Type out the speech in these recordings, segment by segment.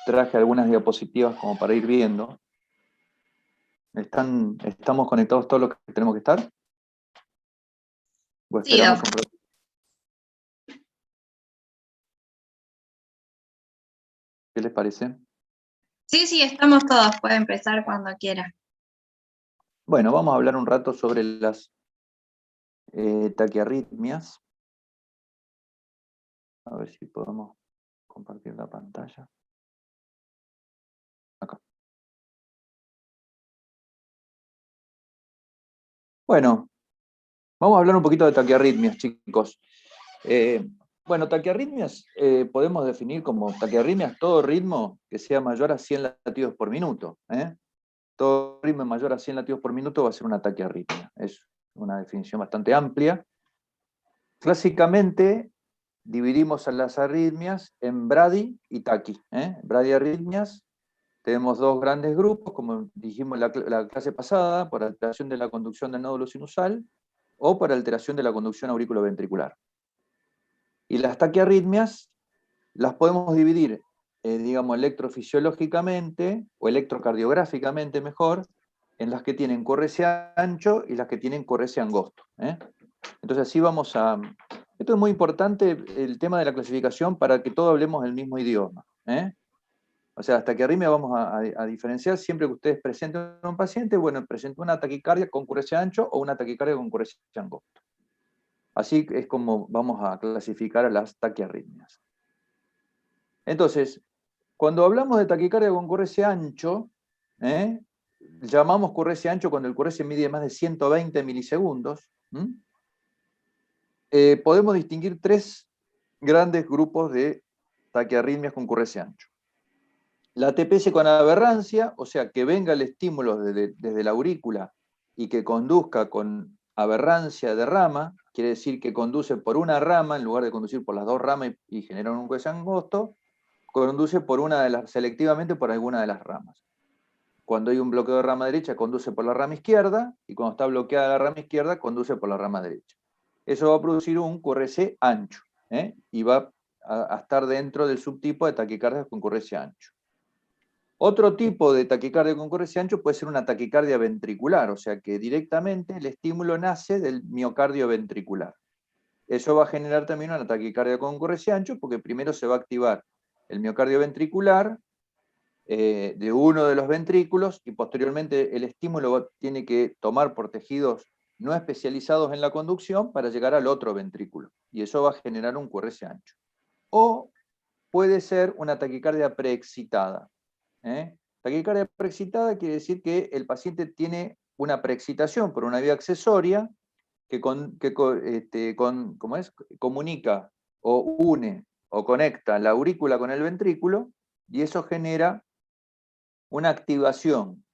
traje algunas diapositivas como para ir viendo. ¿Estamos conectados todos los que tenemos que estar? ¿O Sí, esperamos Doc. un rato? ¿Qué les parece? Sí, estamos todos. Puede empezar cuando quiera. Bueno, vamos a hablar un rato sobre las taquiarritmias. A ver si podemos compartir la pantalla. Acá. Bueno, vamos a hablar un poquito de taquiarritmias, chicos. Bueno, taquiarritmias podemos definir como taquiarritmias todo ritmo que sea mayor a 100 latidos por minuto. Todo ritmo mayor a 100 latidos por minuto va a ser una taquiarritmia. Es una definición bastante amplia. Clásicamente dividimos a las arritmias en bradi y taqui. Bradiarritmias, tenemos dos grandes grupos, como dijimos en la clase pasada, por alteración de la conducción del nódulo sinusal o por alteración de la conducción auriculoventricular. Y las taquiarritmias las podemos dividir, digamos, electrofisiológicamente o electrocardiográficamente mejor, en las que tienen correse ancho y las que tienen correse angosto. Entonces así vamos a... Esto es muy importante, el tema de la clasificación, para que todos hablemos el mismo idioma. O sea, hasta que arritmia vamos a diferenciar siempre que ustedes presenten a un paciente, bueno, presenten una taquicardia con correse ancho o una taquicardia con correse angosto. Así es como vamos a clasificar a las taquiarritmias. Entonces, cuando hablamos de taquicardia con correse ancho, llamamos correse ancho cuando el correse mide más de 120 milisegundos, podemos distinguir tres grandes grupos de taquiarritmias con correse ancho. La TPS con aberrancia, o sea, que venga el estímulo desde la aurícula y que conduzca con aberrancia de rama, quiere decir que conduce por una rama en lugar de conducir por las dos ramas y genera un correse angosto, conduce selectivamente por alguna de las ramas. Cuando hay un bloqueo de rama derecha, conduce por la rama izquierda, y cuando está bloqueada la rama izquierda, conduce por la rama derecha. Eso va a producir un QRS ancho, y va a estar dentro del subtipo de taquicardia con QRS ancho. Otro tipo de taquicardia con QRS ancho puede ser una taquicardia ventricular, o sea que directamente el estímulo nace del miocardio ventricular. Eso va a generar también una taquicardia con QRS ancho, porque primero se va a activar el miocardio ventricular de uno de los ventrículos, y posteriormente el estímulo tiene que tomar por tejidos no especializados en la conducción para llegar al otro ventrículo, y eso va a generar un QRS ancho. O puede ser una taquicardia preexcitada. Taquicardia preexcitada quiere decir que el paciente tiene una preexcitación por una vía accesoria que comunica o une o conecta la aurícula con el ventrículo, y eso genera una activación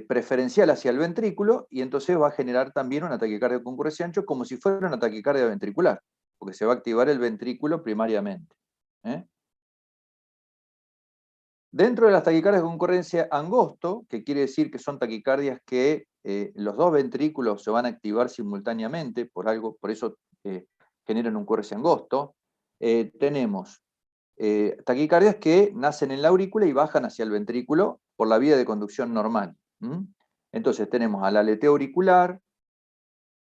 preferencial hacia el ventrículo, y entonces va a generar también una taquicardia con QRS ancho como si fuera una taquicardia ventricular, porque se va a activar el ventrículo primariamente. Dentro de las taquicardias con concurrencia angosto, que quiere decir que son taquicardias que los dos ventrículos se van a activar simultáneamente, por eso generan un QRS angosto, tenemos taquicardias que nacen en la aurícula y bajan hacia el ventrículo por la vía de conducción normal. Entonces tenemos al aleteo auricular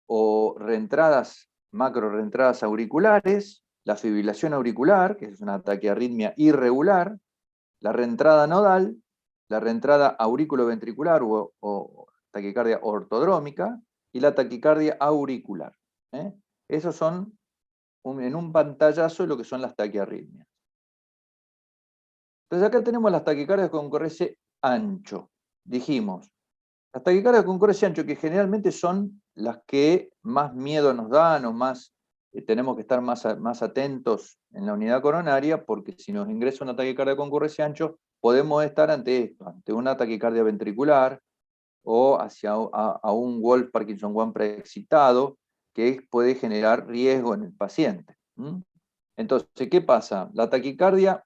o reentradas, macro reentradas auriculares, la fibrilación auricular, que es una taquiarritmia irregular, la reentrada nodal, la reentrada aurículo-ventricular o taquicardia ortodrómica, y la taquicardia auricular. Esos son en un pantallazo lo que son las taquiarritmias. Entonces acá tenemos las taquicardias con QRS ancho. Dijimos, las taquicardias con QRS ancho, que generalmente son las que más miedo nos dan o más tenemos que estar más atentos en la unidad coronaria, porque si nos ingresa una taquicardia con QRS ancho, podemos estar ante esto, ante una taquicardia ventricular o a un Wolff-Parkinson-White preexcitado, que puede generar riesgo en el paciente. Entonces, ¿qué pasa? La taquicardia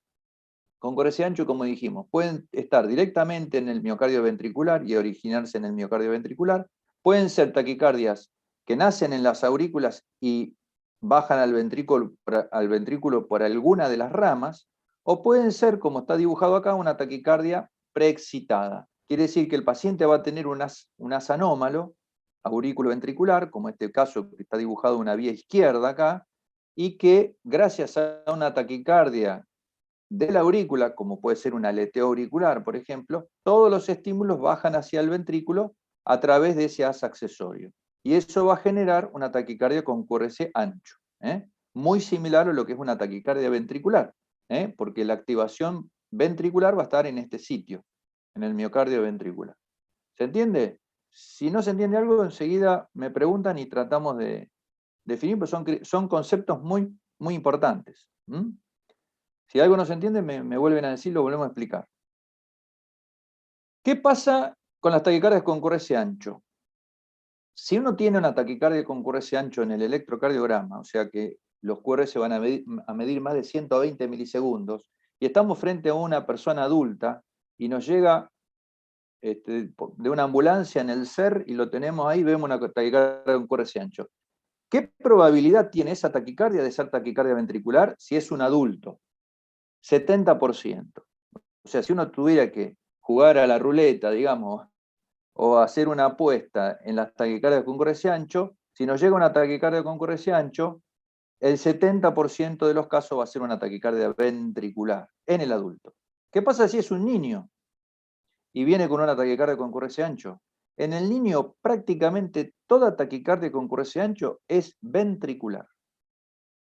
con QRS ancho, como dijimos, pueden estar directamente en el miocardio ventricular y originarse en el miocardio ventricular. Pueden ser taquicardias que nacen en las aurículas y bajan al ventrículo por alguna de las ramas, o pueden ser, como está dibujado acá, una taquicardia preexcitada. Quiere decir que el paciente va a tener un haz anómalo, aurículo ventricular, como en este caso que está dibujado una vía izquierda acá, y que gracias a una taquicardia de la aurícula, como puede ser un aleteo auricular, por ejemplo, todos los estímulos bajan hacia el ventrículo a través de ese haz accesorio. Y eso va a generar una taquicardia con QRS ancho, muy similar a lo que es una taquicardia ventricular, porque la activación ventricular va a estar en este sitio, en el miocardio ventricular. ¿Se entiende? Si no se entiende algo, enseguida me preguntan y tratamos de definir, porque son conceptos muy, muy importantes. Si algo no se entiende, me vuelven a decir, lo volvemos a explicar. ¿Qué pasa con las taquicardias con QRS ancho? Si uno tiene una taquicardia con QRS ancho en el electrocardiograma, o sea que los QRS van a medir más de 120 milisegundos, y estamos frente a una persona adulta, y nos llega de una ambulancia en el SER, y lo tenemos ahí, vemos una taquicardia con QRS ancho. ¿Qué probabilidad tiene esa taquicardia de ser taquicardia ventricular si es un adulto? 70%. O sea, si uno tuviera que jugar a la ruleta, digamos, o hacer una apuesta en las taquicardias con QRS ancho, si nos llega una taquicardia con QRS ancho, el 70% de los casos va a ser una taquicardia ventricular en el adulto. ¿Qué pasa si es un niño y viene con una taquicardia con QRS ancho? En el niño prácticamente toda taquicardia con QRS ancho es ventricular.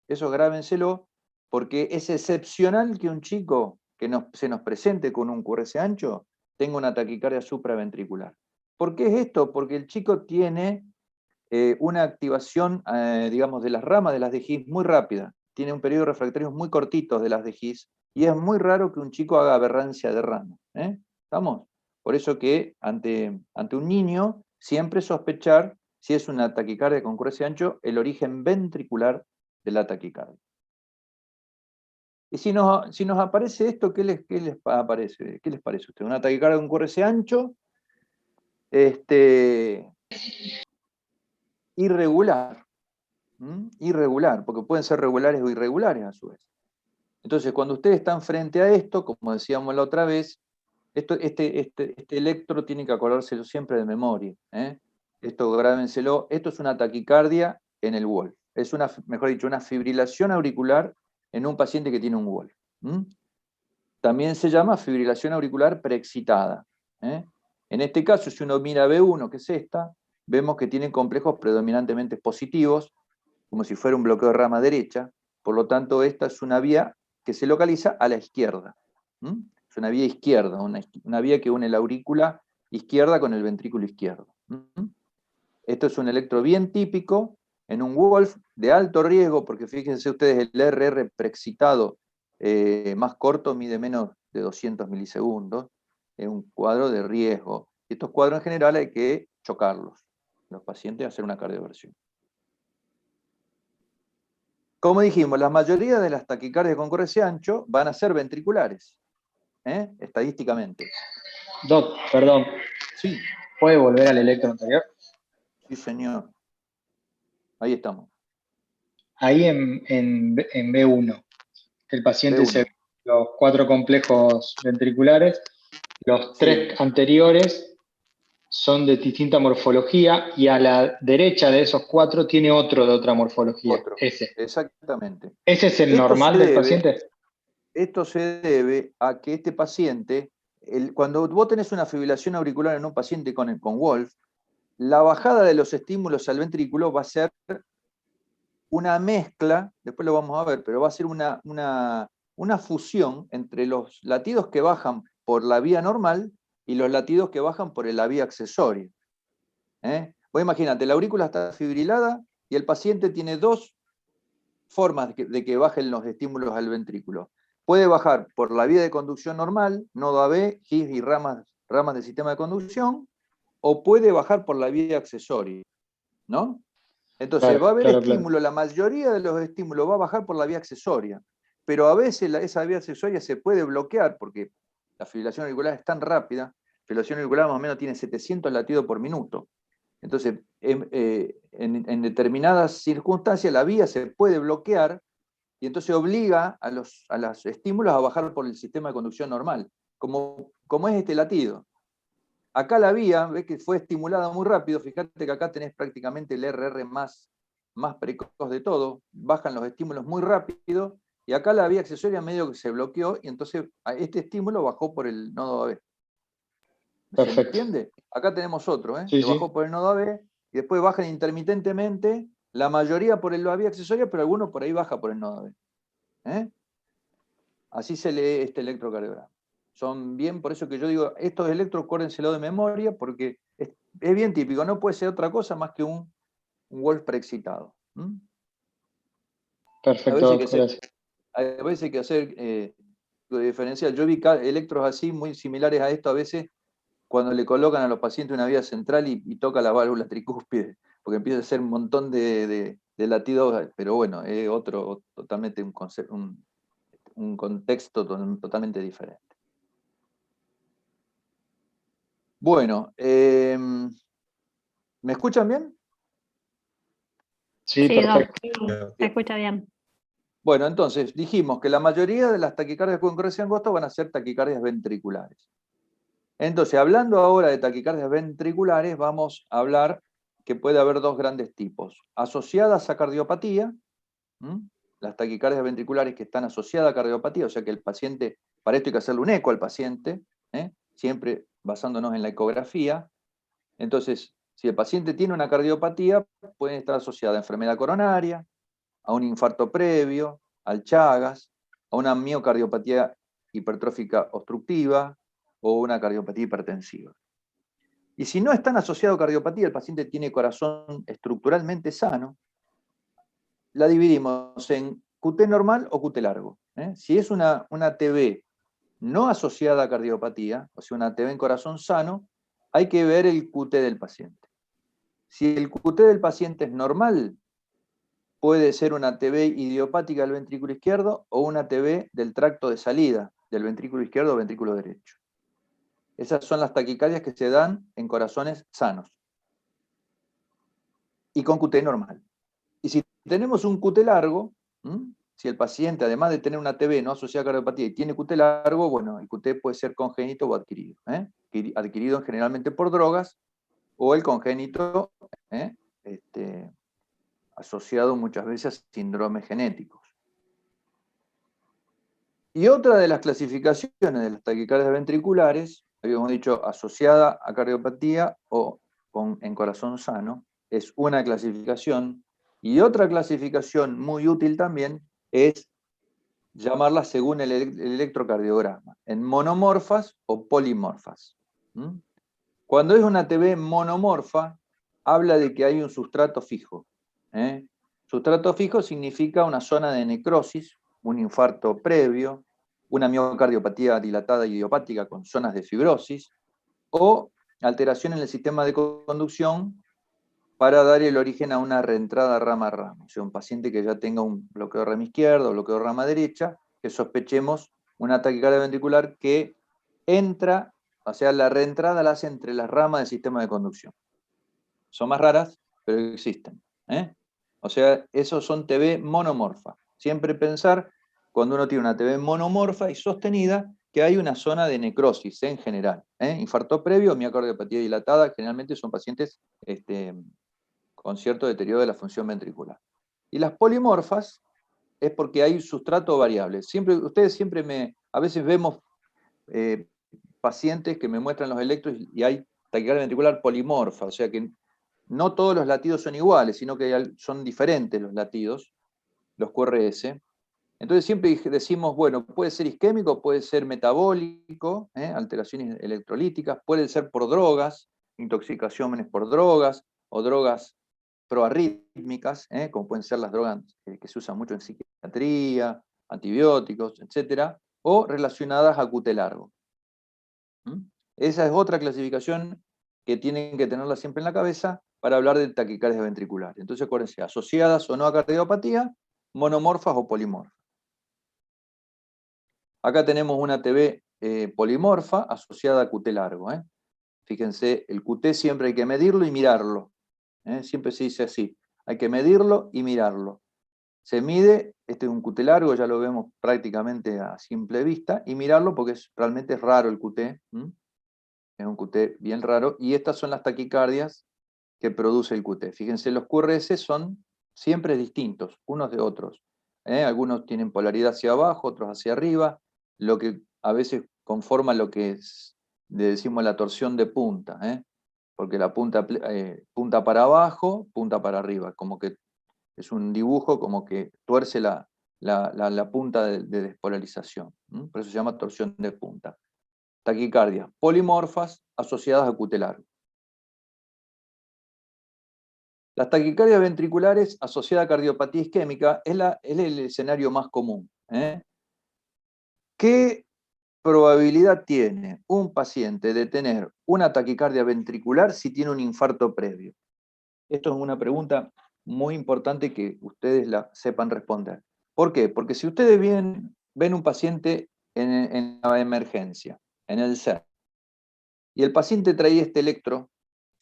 Eso grábenselo, porque es excepcional que un chico que se nos presente con un QRS ancho tenga una taquicardia supraventricular. ¿Por qué es esto? Porque el chico tiene una activación, digamos, de las ramas de las de His muy rápida. Tiene un periodo refractario muy cortito de las de His, y es muy raro que un chico haga aberrancia de rama. ¿Estamos? Por eso que ante un niño, siempre sospechar, si es una taquicardia con QRS ancho, el origen ventricular de la taquicardia. Y si nos aparece esto, ¿qué les aparece? ¿Qué les parece a ustedes? ¿Una taquicardia con QRS ancho? Irregular. Irregular, porque pueden ser regulares o irregulares a su vez. Entonces, cuando ustedes están frente a esto, como decíamos la otra vez, este electro tiene que acordárselo siempre de memoria. Esto grábenselo. Esto es una taquicardia en el Wolf. Es mejor dicho, una fibrilación auricular en un paciente que tiene un Wolf. También se llama fibrilación auricular preexcitada. En este caso, si uno mira B1, que es esta, vemos que tienen complejos predominantemente positivos, como si fuera un bloqueo de rama derecha. Por lo tanto, esta es una vía que se localiza a la izquierda. Es una vía izquierda, una vía que une la aurícula izquierda con el ventrículo izquierdo. Esto es un electro bien típico en un Wolf de alto riesgo, porque fíjense ustedes, el RR preexcitado más corto mide menos de 200 milisegundos. Es un cuadro de riesgo. Y estos cuadros en general hay que chocarlos. Los pacientes hacer una cardioversión. Como dijimos, la mayoría de las taquicardias con QRS ancho van a ser ventriculares, estadísticamente. Doc, perdón. Sí. ¿Puede volver al electro anterior? Sí, señor. Ahí estamos. Ahí en B1, el paciente B1. se ve los 4 complejos ventriculares, los 3 Sí. anteriores son de distinta morfología, y a la derecha de esos 4 tiene otro de otra morfología. Otro. Ese. Exactamente. ¿Ese es el normal del paciente? Esto se debe a que este paciente, cuando vos tenés una fibrilación auricular en un paciente con Wolf, la bajada de los estímulos al ventrículo va a ser una mezcla, después lo vamos a ver, pero va a ser una fusión entre los latidos que bajan por la vía normal y los latidos que bajan por la vía accesoria. Vos imagínate, la aurícula está fibrilada y el paciente tiene dos formas de que bajen los estímulos al ventrículo. Puede bajar por la vía de conducción normal, nodo AB, His y ramas del sistema de conducción, o puede bajar por la vía accesoria, ¿no? Entonces Claro, va a haber claro. la mayoría de los estímulos va a bajar por la vía accesoria, pero a veces esa vía accesoria se puede bloquear porque la fibrilación auricular es tan rápida, la fibrilación auricular más o menos tiene 700 latidos por minuto. Entonces, en determinadas circunstancias la vía se puede bloquear y entonces obliga a los estímulos a bajar por el sistema de conducción normal, como es este latido. Acá la vía, ves que fue estimulada muy rápido, fíjate que acá tenés prácticamente el RR más precoz de todo, bajan los estímulos muy rápido, y acá la vía accesoria medio que se bloqueó, y entonces este estímulo bajó por el nodo AB. ¿Se entiende? Acá tenemos otro, Sí, que bajó por el nodo AB, y después bajan intermitentemente, la mayoría por la vía accesoria, pero alguno por ahí baja por el nodo AB. Así se lee este electrocardiograma. Son bien, por eso que yo digo, estos electros acuérdenselo de memoria, porque es bien típico, no puede ser otra cosa más que un Wolf preexcitado. Perfecto, gracias. A veces hay que hacer diferencial. Yo vi electros así, muy similares a esto, a veces, cuando le colocan a los pacientes una vía central y toca la válvula tricúspide, porque empieza a hacer un montón de latidos, pero bueno, es totalmente un contexto totalmente diferente. Bueno, ¿me escuchan bien? Sí, Sí, perfecto. se escucha bien. Bueno, entonces dijimos que la mayoría de las taquicardias con concurrencia angosta van a ser taquicardias ventriculares. Entonces, hablando ahora de taquicardias ventriculares, vamos a hablar que puede haber dos grandes tipos. Asociadas a cardiopatía, las taquicardias ventriculares que están asociadas a cardiopatía, o sea que el paciente, para esto hay que hacerle un eco al paciente, siempre basándonos en la ecografía. Entonces, si el paciente tiene una cardiopatía, puede estar asociada a enfermedad coronaria, a un infarto previo, al Chagas, a una miocardiopatía hipertrófica obstructiva o una cardiopatía hipertensiva. Y si no están asociados a cardiopatía, el paciente tiene corazón estructuralmente sano, la dividimos en QT normal o QT largo. Si es una TB no asociada a cardiopatía, o sea, una TB en corazón sano, hay que ver el QT del paciente. Si el QT del paciente es normal, puede ser una TB idiopática del ventrículo izquierdo o una TB del tracto de salida del ventrículo izquierdo o ventrículo derecho. Esas son las taquicardias que se dan en corazones sanos y con QT normal. Y si tenemos un QT largo, si el paciente, además de tener una TB no asociada a cardiopatía y tiene QT largo, bueno, el QT puede ser congénito o adquirido. Adquirido generalmente por drogas, o el congénito asociado muchas veces a síndromes genéticos. Y otra de las clasificaciones de las taquicardias ventriculares, habíamos dicho asociada a cardiopatía o en corazón sano, es una clasificación. Y otra clasificación muy útil también es llamarla según el electrocardiograma, en monomorfas o polimorfas. Cuando es una TB monomorfa, habla de que hay un sustrato fijo. Sustrato fijo significa una zona de necrosis, un infarto previo, una miocardiopatía dilatada idiopática con zonas de fibrosis, o alteración en el sistema de conducción para dar el origen a una reentrada rama-rama. O sea, un paciente que ya tenga un bloqueo de rama izquierda o bloqueo de rama derecha, que sospechemos una taquicardia ventricular que entra, o sea, la reentrada la hace entre las ramas del sistema de conducción. Son más raras, pero existen. O sea, esos son TB monomorfa. Siempre pensar, cuando uno tiene una TB monomorfa y sostenida, que hay una zona de necrosis en general. Infarto previo, miocardiopatía dilatada, generalmente son pacientes con cierto deterioro de la función ventricular. Y las polimorfas es porque hay sustrato variable. Ustedes siempre a veces vemos pacientes que me muestran los electros y hay taquicardia ventricular polimorfa, o sea que no todos los latidos son iguales, sino que son diferentes los latidos, los QRS. Entonces siempre decimos, bueno, puede ser isquémico, puede ser metabólico, alteraciones electrolíticas, puede ser por drogas, intoxicaciones por drogas, o drogas proarrítmicas, como pueden ser las drogas que se usan mucho en psiquiatría, antibióticos, etc., o relacionadas a QT largo. Esa es otra clasificación que tienen que tenerla siempre en la cabeza para hablar de taquicardias ventriculares. Entonces, acuérdense, asociadas o no a cardiopatía, monomorfas o polimorfas. Acá tenemos una TB polimorfa asociada a QT largo. Fíjense, el QT siempre hay que medirlo y mirarlo. Siempre se dice así, hay que medirlo y mirarlo. Se mide, este es un QT largo, ya lo vemos prácticamente a simple vista, y mirarlo porque realmente es raro el QT, es un QT bien raro, y estas son las taquicardias que produce el QT. Fíjense, los QRS son siempre distintos, unos de otros. Algunos tienen polaridad hacia abajo, otros hacia arriba, lo que a veces conforma lo que le decimos la torsión de punta, porque la punta para abajo, punta para arriba, como que es un dibujo como que tuerce la punta de despolarización. Por eso se llama torsión de punta. Taquicardias polimorfas asociadas a QT largo. Las taquicardias ventriculares asociadas a cardiopatía isquémica es el escenario más común. ¿Qué probabilidad tiene un paciente de tener una taquicardia ventricular si tiene un infarto previo? Esto es una pregunta muy importante que ustedes la sepan responder. ¿Por qué? Porque si ustedes ven un paciente en la emergencia, en el CER, y el paciente trae este electro,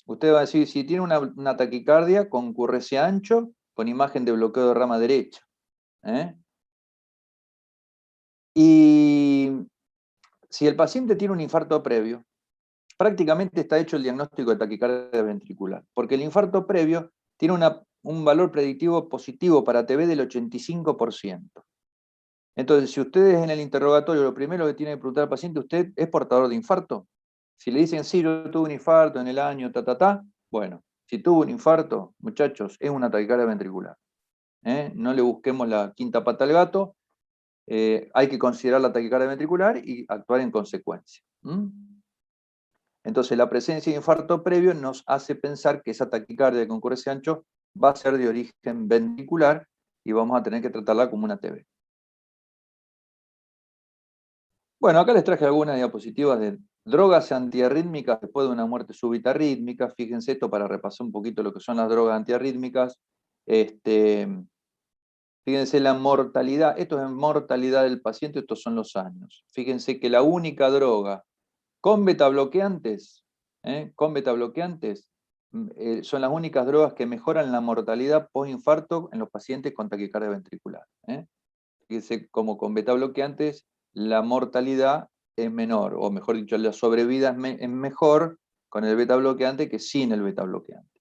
usted va a decir, si tiene una taquicardia con QRS ancho, con imagen de bloqueo de rama derecha. Y si el paciente tiene un infarto previo, prácticamente está hecho el diagnóstico de taquicardia ventricular, porque el infarto previo tiene un valor predictivo positivo para TB del 85%. Entonces, si ustedes en el interrogatorio lo primero que tiene que preguntar al paciente, ¿usted es portador de infarto? Si le dicen, sí, yo tuve un infarto en el año, bueno, si tuvo un infarto, muchachos, es una taquicardia ventricular. No le busquemos la quinta pata al gato, hay que considerar la taquicardia ventricular y actuar en consecuencia. Entonces, la presencia de infarto previo nos hace pensar que esa taquicardia con QRS ancho va a ser de origen ventricular y vamos a tener que tratarla como una TB. Bueno, acá les traje algunas diapositivas de drogas antiarrítmicas después de una muerte súbita rítmica. Fíjense esto para repasar un poquito lo que son las drogas antiarrítmicas. Fíjense la mortalidad, esto es mortalidad del paciente, estos son los años. Fíjense que la única droga con betabloqueantes, son las únicas drogas que mejoran la mortalidad postinfarto en los pacientes con taquicardia ventricular. Fíjense como con betabloqueantes la mortalidad es menor, o mejor dicho, la sobrevida es mejor con el betabloqueante que sin el betabloqueante.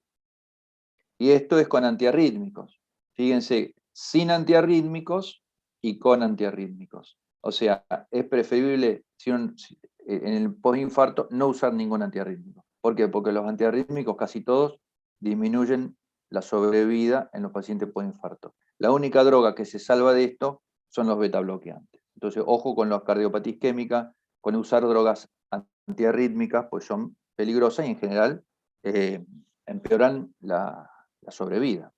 Y esto es con antiarrítmicos. Fíjense, sin antiarrítmicos y con antiarrítmicos. O sea, es preferible en el postinfarto no usar ningún antiarrítmico. ¿Por qué? Porque los antiarrítmicos casi todos disminuyen la sobrevida en los pacientes postinfarto. La única droga que se salva de esto son los betabloqueantes. Entonces, ojo con la cardiopatía isquémica, con usar drogas antiarrítmicas, pues son peligrosas y en general empeoran la sobrevida.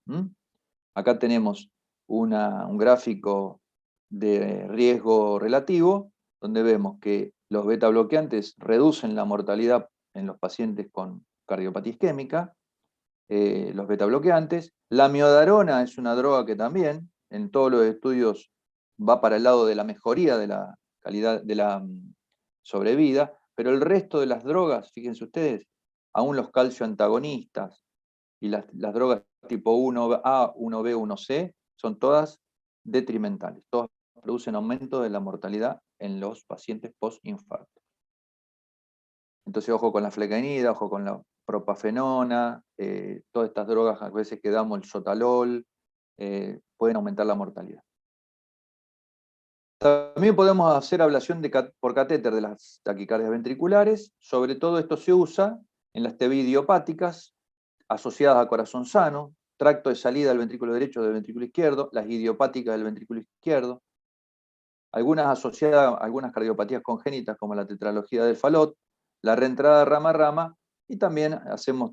Acá tenemos un gráfico de riesgo relativo, donde vemos que los betabloqueantes reducen la mortalidad en los pacientes con cardiopatía isquémica, los betabloqueantes. La miodarona es una droga que también, en todos los estudios, va para el lado de la mejoría de la calidad de la sobrevida, pero el resto de las drogas, fíjense ustedes, aún los calcio antagonistas y las drogas tipo 1A, 1B, 1C, son todas detrimentales, todas producen aumento de la mortalidad en los pacientes post-infarto. Entonces, ojo con la flecainida, ojo con la propafenona, todas estas drogas a veces que damos, el sotalol, pueden aumentar la mortalidad. También podemos hacer ablación por catéter de las taquicardias ventriculares, sobre todo esto se usa en las TB idiopáticas, asociadas a corazón sano, tracto de salida del ventrículo derecho o del ventrículo izquierdo, las idiopáticas del ventrículo izquierdo, algunas asociadas a algunas cardiopatías congénitas como la tetralogía del Fallot, la reentrada rama a rama, y también hacemos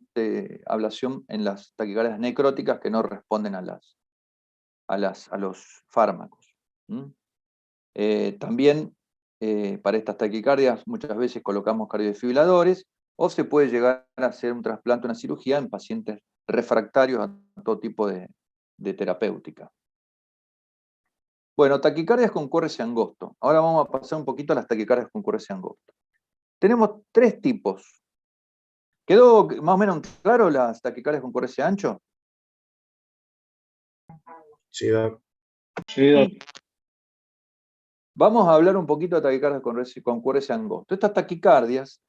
ablación en las taquicardias necróticas que no responden a los fármacos. También para estas taquicardias muchas veces colocamos cardiodefibriladores, o se puede llegar a hacer un trasplante, una cirugía en pacientes refractarios a todo tipo de terapéutica. Bueno, taquicardias con QRS angosto. Ahora vamos a pasar un poquito a las taquicardias con QRS angosto. Tenemos tres tipos. ¿Quedó más o menos claro las taquicardias con QRS ancho? Sí, Doc. Sí. Vamos a hablar un poquito de taquicardias con QRS angosto. Estas taquicardias,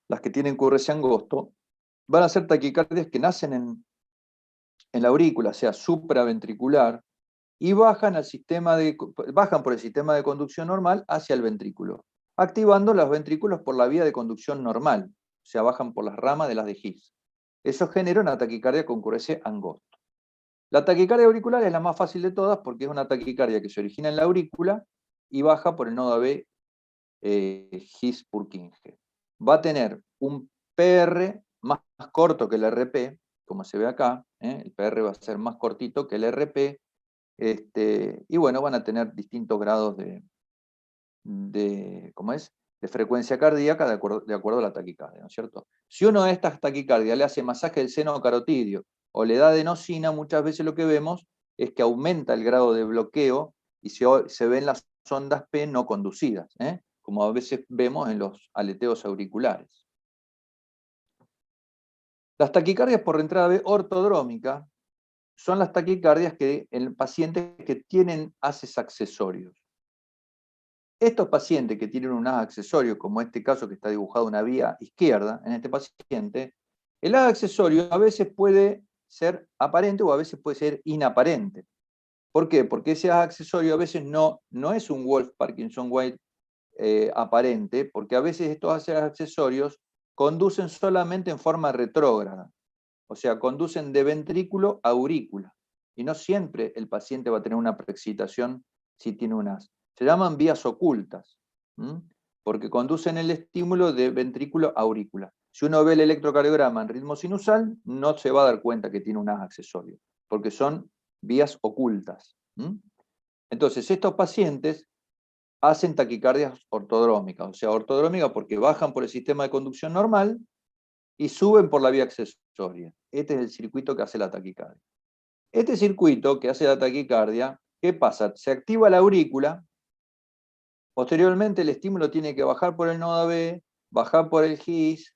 las que tienen QRS angosto, van a ser taquicardias que nacen en la aurícula, o sea, supraventricular, y bajan por el sistema de conducción normal hacia el ventrículo, activando los ventrículos por la vía de conducción normal, o sea, bajan por las ramas de las de His. Eso genera una taquicardia con QRS angosto. La taquicardia auricular es la más fácil de todas porque es una taquicardia que se origina en la aurícula y baja por el nodo AB His-Purkinje. Va a tener un PR más corto que el RP, como se ve acá, el PR va a ser más cortito que el RP, y bueno, van a tener distintos grados de frecuencia cardíaca de acuerdo a la taquicardia, ¿no es cierto? Si uno de estas taquicardias le hace masaje del seno carotidio o le da adenosina, muchas veces lo que vemos es que aumenta el grado de bloqueo y se ven las ondas P no conducidas, como a veces vemos en los aleteos auriculares. Las taquicardias por entrada B ortodrómica son las taquicardias que en pacientes que tienen haces accesorios. Estos pacientes que tienen un haz accesorio, como este caso que está dibujado una vía izquierda en este paciente, el haz accesorio a veces puede ser aparente o a veces puede ser inaparente. ¿Por qué? Porque ese haz accesorio a veces no es un Wolff-Parkinson-White aparente, porque a veces estos haces accesorios conducen solamente en forma retrógrada. O sea, conducen de ventrículo a aurícula. Y no siempre el paciente va a tener una preexcitación si tiene un haz. Se llaman vías ocultas, porque conducen el estímulo de ventrículo a aurícula. Si uno ve el electrocardiograma en ritmo sinusal, no se va a dar cuenta que tiene un haz accesorio, porque son vías ocultas. Entonces, estos pacientes hacen taquicardias ortodrómicas, o sea, ortodrómicas porque bajan por el sistema de conducción normal y suben por la vía accesoria. Este es el circuito que hace la taquicardia. Este circuito que hace la taquicardia, ¿qué pasa? Se activa la aurícula, posteriormente el estímulo tiene que bajar por el nodo AB, bajar por el His,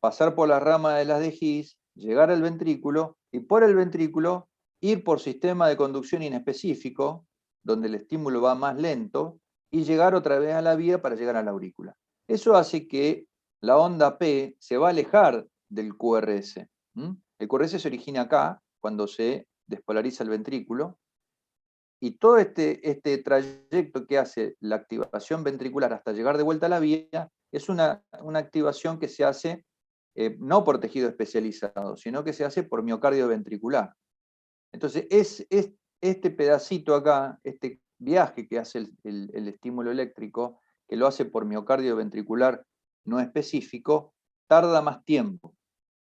pasar por la rama de las de His, llegar al ventrículo, y por el ventrículo ir por sistema de conducción inespecífico, donde el estímulo va más lento, y llegar otra vez a la vía para llegar a la aurícula. Eso hace que la onda P se va a alejar del QRS. El QRS se origina acá, cuando se despolariza el ventrículo, y todo este trayecto que hace la activación ventricular hasta llegar de vuelta a la vía es una activación que se hace no por tejido especializado, sino que se hace por miocardio ventricular. Entonces, es este pedacito acá, este viaje que hace el estímulo eléctrico, que lo hace por miocardio ventricular no específico, tarda más tiempo.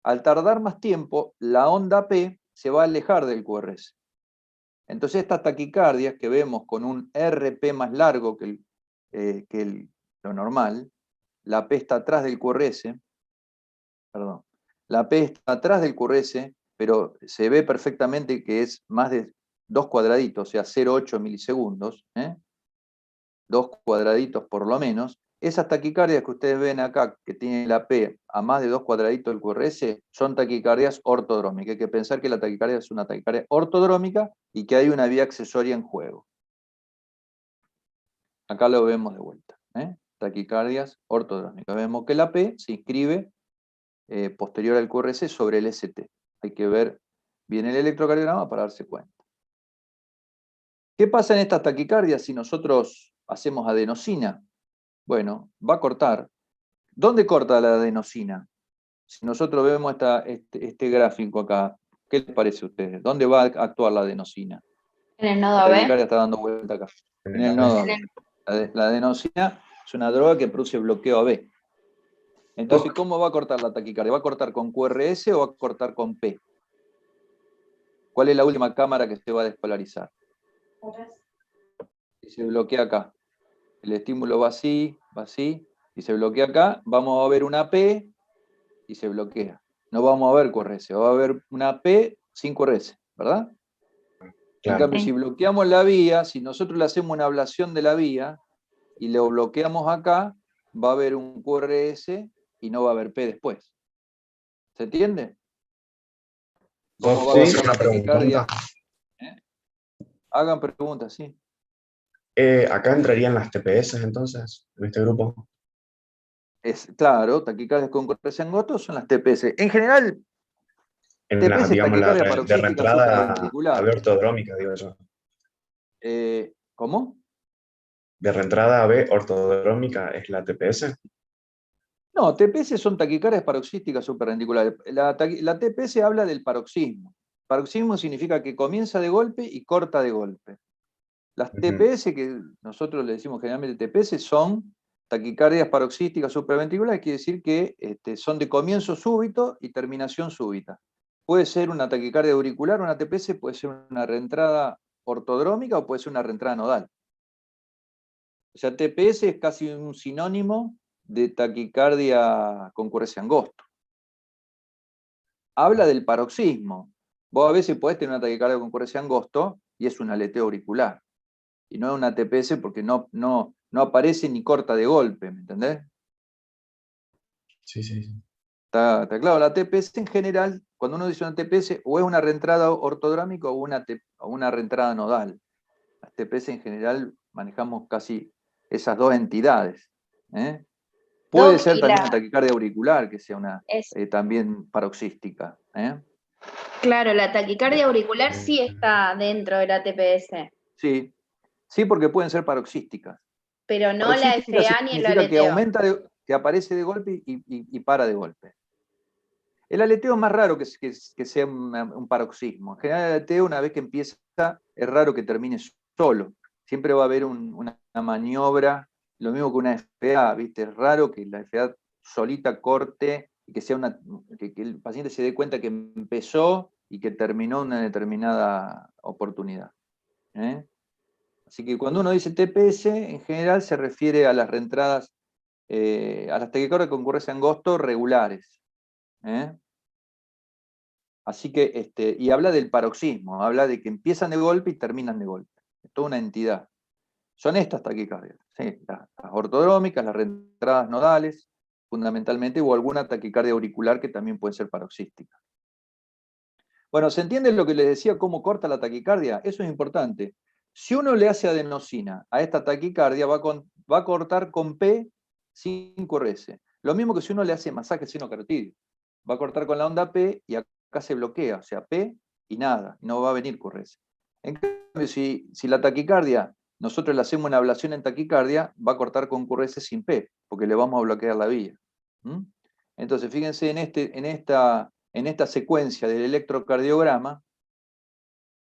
Al tardar más tiempo, la onda P se va a alejar del QRS. Entonces, estas taquicardias que vemos con un RP más largo que lo normal, la P está atrás del QRS, perdón, la P está atrás del QRS, pero se ve perfectamente que es más de 2 cuadraditos, o sea, 0,8 milisegundos, 2 cuadraditos por lo menos. Esas taquicardias que ustedes ven acá, que tienen la P a más de 2 cuadraditos del QRS, son taquicardias ortodrómicas. Hay que pensar que la taquicardia es una taquicardia ortodrómica y que hay una vía accesoria en juego. Acá lo vemos de vuelta. Taquicardias ortodrómicas. Vemos que la P se inscribe posterior al QRS sobre el ST. Hay que ver bien el electrocardiograma para darse cuenta. ¿Qué pasa en estas taquicardias si nosotros hacemos adenosina? Bueno, va a cortar. ¿Dónde corta la adenosina? Si nosotros vemos este gráfico acá, ¿qué les parece a ustedes? ¿Dónde va a actuar la adenosina? En el nodo La AB. taquicardia está dando vuelta acá. En el nodo AB. La adenosina es una droga que produce bloqueo AB. Entonces, ¿cómo va a cortar la taquicardia? ¿Va a cortar con QRS o va a cortar con P? ¿Cuál es la última cámara que se va a despolarizar? Y se bloquea acá. El estímulo va así, y se bloquea acá. Vamos a ver una P y se bloquea. No vamos a ver QRS, va a haber una P sin QRS, ¿verdad? Claro. En cambio, si bloqueamos la vía, si nosotros le hacemos una ablación de la vía y lo bloqueamos acá, va a haber un QRS y no va a haber P después. ¿Se entiende? ¿Puedo hacer una pregunta? Hagan preguntas, sí. Acá entrarían las TPS entonces, en este grupo. Claro, taquicardias con concurrencia angosto son las TPS. En general, En la, TPS es digamos, taquicardia de paroxística reentrada a supraventricular. B ortodrómica, digo yo. ¿Cómo? De reentrada a B ortodrómica es la TPS. No, TPS son taquicardias paroxísticas supraventriculares. La TPS habla del paroxismo. Paroxismo significa que comienza de golpe y corta de golpe. Las TPS, que nosotros le decimos generalmente TPS, son taquicardias paroxísticas supraventriculares, quiere decir que son de comienzo súbito y terminación súbita. Puede ser una taquicardia auricular, una TPS, puede ser una reentrada ortodrómica o puede ser una reentrada nodal. O sea, TPS es casi un sinónimo de taquicardia concurrencia angosto. Habla del paroxismo. Vos a veces podés tener una taquicardia concurrencia angosto y es un aleteo auricular. Y no es una TPS porque no aparece ni corta de golpe, ¿me entendés? Sí, sí, sí. Está claro, la TPS en general, cuando uno dice una TPS, o es una reentrada ortodrámica o una reentrada nodal. Las TPS en general manejamos casi esas dos entidades. ¿Eh? Puede Doc, ser y también una taquicardia auricular, que sea es, también paroxística. claro, la taquicardia auricular sí está dentro de la TPS, Sí, sí, porque pueden ser paroxísticas. pero no la Paroxística FA ni el significa que aleteo. aumenta, que aparece de golpe y para de golpe. El aleteo es más raro que sea un paroxismo. En general, el aleteo, una vez que empieza, es raro que termine solo. Siempre va a haber una maniobra, lo mismo que una FA, ¿viste? Es raro que la FA solita corte y que sea que el paciente se dé cuenta que empezó y que terminó una determinada oportunidad. Así que cuando uno dice TPS, en general se refiere a las reentradas, a las taquicardias con concurrencia angosto regulares. Así que, y habla del paroxismo, habla de que empiezan de golpe y terminan de golpe. Es toda una entidad. Son estas taquicardias, ¿sí? Las ortodrómicas, las reentradas nodales, fundamentalmente, o alguna taquicardia auricular que también puede ser paroxística. Bueno, ¿se entiende lo que les decía, cómo corta la taquicardia? Eso es importante. Si uno le hace adenosina a esta taquicardia, va a cortar con P sin QRS. Lo mismo que si uno le hace masaje seno-carotídeo. Va a cortar con la onda P y acá se bloquea, o sea, P y nada, no va a venir QRS. En cambio, si la taquicardia, nosotros le hacemos una ablación en taquicardia, va a cortar con QRS sin P, porque le vamos a bloquear la vía. Entonces, fíjense en esta secuencia del electrocardiograma,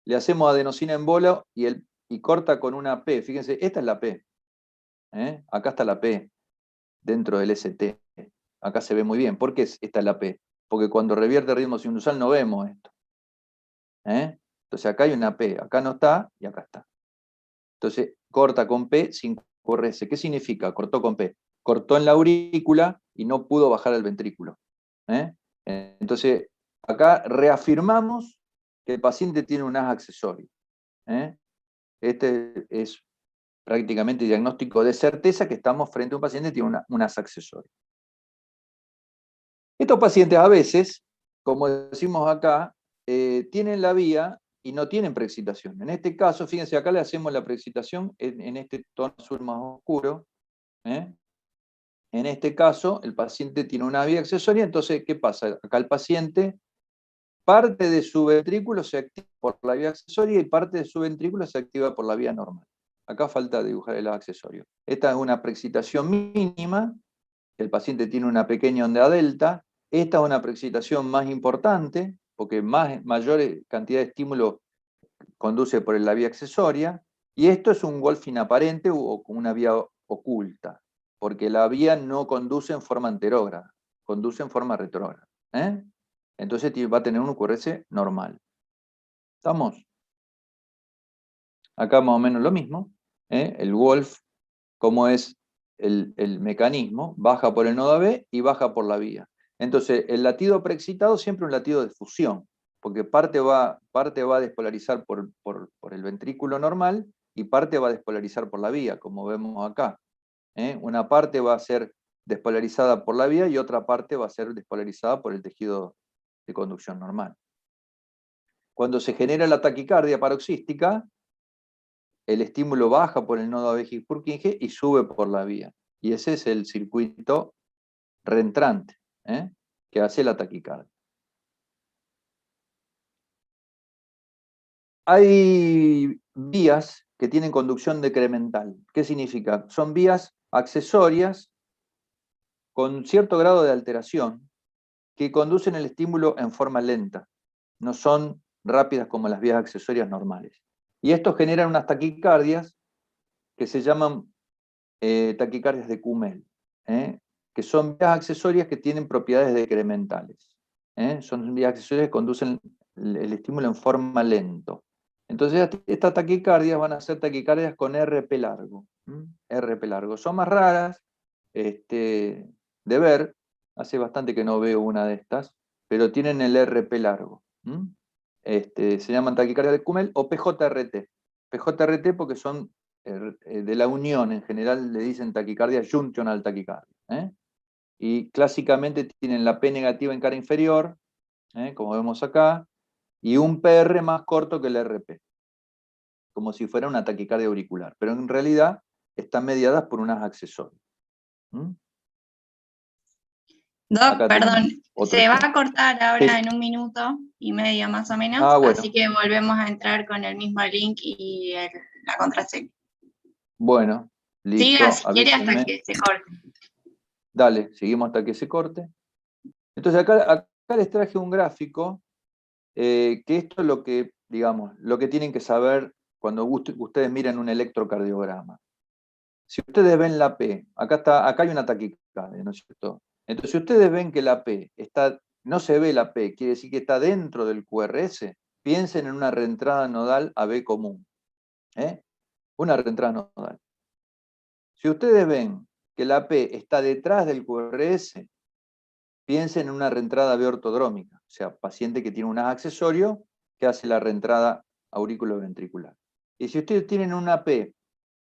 le hacemos adenosina en bola y corta con una P. Fíjense, esta es la P. Acá está la P dentro del ST. Acá se ve muy bien. ¿Por qué esta es la P? Porque cuando revierte ritmo sinusal no vemos esto. Entonces acá hay una P, acá no está y acá está. Entonces corta con P sin QRS. ¿Qué significa? Cortó con P. Cortó en la aurícula y no pudo bajar al ventrículo. Entonces acá reafirmamos que el paciente tiene un as accesorio. Este es prácticamente diagnóstico de certeza que estamos frente a un paciente que tiene un as accesorio. Estos pacientes a veces, como decimos acá, tienen la vía y no tienen preexcitación. En este caso, fíjense, acá le hacemos la preexcitación en este tono azul más oscuro. En este caso, el paciente tiene una vía accesoria, entonces, ¿qué pasa? Acá el paciente, parte de su ventrículo se activa por la vía accesoria y parte de su ventrículo se activa por la vía normal. Acá falta dibujar el accesorio. Esta es una preexcitación mínima, el paciente tiene una pequeña onda delta. Esta es una preexcitación más importante, porque mayor cantidad de estímulo conduce por la vía accesoria, y esto es un Wolf inaparente o con una vía oculta, porque la vía no conduce en forma anterógrada, conduce en forma retrógrada. Entonces va a tener un QRS normal. ¿Estamos? Acá más o menos lo mismo. El Wolf, como es el mecanismo, baja por el nodo B y baja por la vía. Entonces, el latido preexcitado siempre es un latido de fusión, porque parte va a despolarizar por el ventrículo normal y parte va a despolarizar por la vía, como vemos acá. Una parte va a ser despolarizada por la vía y otra parte va a ser despolarizada por el tejido de conducción normal. Cuando se genera la taquicardia paroxística, el estímulo baja por el nodo Abegis-Purkinje y sube por la vía. Y ese es el circuito reentrante, que hace la taquicardia. Hay vías que tienen conducción decremental. ¿Qué significa? Son vías accesorias con cierto grado de alteración que conducen el estímulo en forma lenta. No son rápidas como las vías accesorias normales. Y esto genera unas taquicardias que se llaman taquicardias de Kummel, que son vías accesorias que tienen propiedades decrementales. Son vías accesorias que conducen el estímulo en forma lento. Entonces estas taquicardias van a ser taquicardias con RP largo. RP largo. Son más raras de ver. Hace bastante que no veo una de estas, pero tienen el RP largo. Se llaman taquicardia de Kummel o PJRT. PJRT porque son de la unión, en general le dicen taquicardia junctional taquicardia. Y clásicamente tienen la P negativa en cara inferior, como vemos acá, y un PR más corto que el RP, como si fuera una taquicardia auricular, pero en realidad están mediadas por unas accesorias. Doc, Acá perdón, se va ejemplo. a cortar ahora Sí. en 1 minuto y medio más o menos, Bueno. así que volvemos a entrar con el mismo link y la contraseña. Bueno, listo. Siga si quiere avísenme. hasta que se corte. Dale, seguimos hasta que se corte. Entonces acá les traje un gráfico, que esto es lo que, digamos, lo que tienen que saber cuando ustedes miran un electrocardiograma. Si ustedes ven la P, acá hay una taquicardia, ¿no es cierto? Entonces, si ustedes ven que la P no se ve la P, quiere decir que está dentro del QRS, piensen en una reentrada nodal AB común. Una reentrada nodal. Si ustedes ven que la P está detrás del QRS, piensen en una reentrada B ortodrómica, o sea, paciente que tiene un accesorio que hace la reentrada auriculoventricular. Y si ustedes tienen una P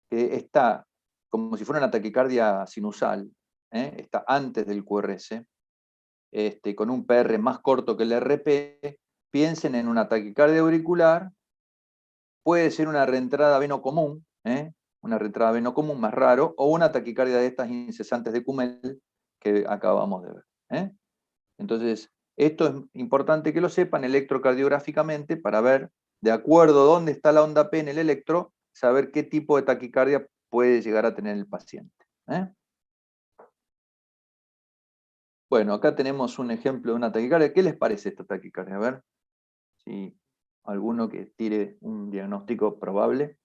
que está como si fuera una taquicardia sinusal, está antes del QRS, con un PR más corto que el RP, piensen en una taquicardia auricular, puede ser una reentrada veno común, una reentrada veno común más raro, o una taquicardia de estas incesantes de Kummel que acabamos de ver. Entonces, esto es importante que lo sepan electrocardiográficamente para ver, de acuerdo a dónde está la onda P en el electro, saber qué tipo de taquicardia puede llegar a tener el paciente. Bueno, acá tenemos un ejemplo de una taquicardia. ¿Qué les parece esta taquicardia? A ver, si alguno que tire un diagnóstico probable.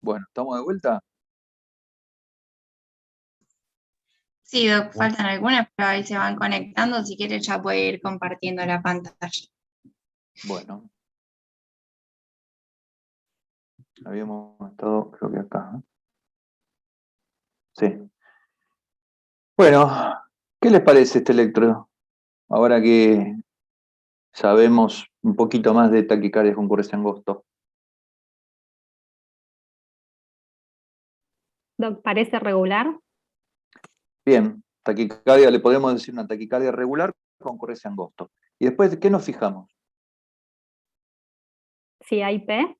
Bueno, ¿estamos de vuelta? Sí, Doc, faltan algunas, pero ahí se van conectando. Si quiere ya puede ir compartiendo la pantalla. Bueno. Habíamos estado, creo que acá. Sí. Bueno, ¿qué les parece este electro? Ahora que sabemos un poquito más de taquicardia con QRS angosto. Doc, ¿parece regular? Bien, taquicardia, le podemos decir una taquicardia regular con QRS angosto. Y después, ¿qué nos fijamos? Si hay P.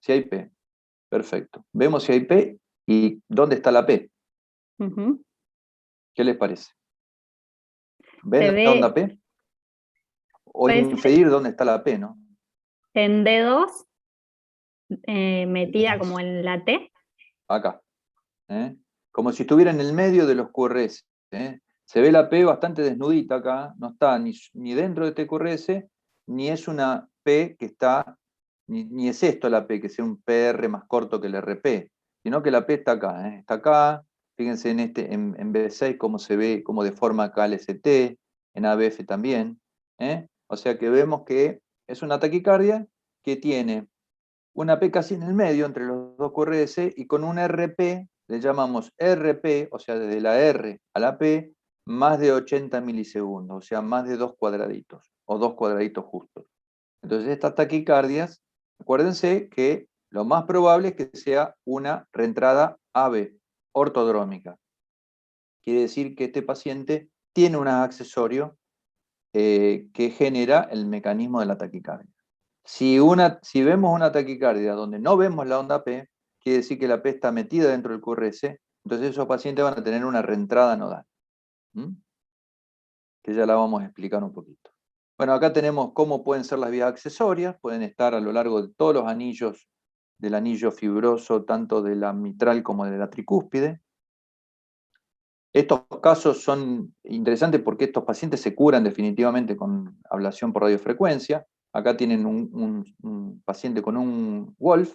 Si hay P. Perfecto. Vemos si hay P y dónde está la P. ¿Qué les parece? ¿Ven la onda P? O inferir dónde está la P, ¿no? En D2, metida como en la T. Acá. Como si estuviera en el medio de los QRS. Se ve la P bastante desnudita acá, no está ni dentro de este QRS, ni es una P que está ni es esto la P, que sea un PR más corto que el RP, sino que la P está acá, está acá. Fíjense en B6 cómo se ve, cómo deforma acá el ST, en ABF también. O sea que vemos que es una taquicardia que tiene una P casi en el medio entre los dos QRS y con un RP, le llamamos RP, o sea, desde la R a la P, más de 80 milisegundos, o sea, más de 2 cuadraditos, o 2 cuadraditos justos. Entonces, estas taquicardias, acuérdense que lo más probable es que sea una reentrada AB, ortodrómica. Quiere decir que este paciente tiene un accesorio que genera el mecanismo de la taquicardia. Si vemos una taquicardia donde no vemos la onda P, quiere decir que la P está metida dentro del QRS, entonces esos pacientes van a tener una reentrada nodal. Que ya la vamos a explicar un poquito. Bueno, acá tenemos cómo pueden ser las vías accesorias, pueden estar a lo largo de todos los anillos del anillo fibroso, tanto de la mitral como de la tricúspide. Estos casos son interesantes porque estos pacientes se curan definitivamente con ablación por radiofrecuencia. Acá tienen un paciente con un Wolf,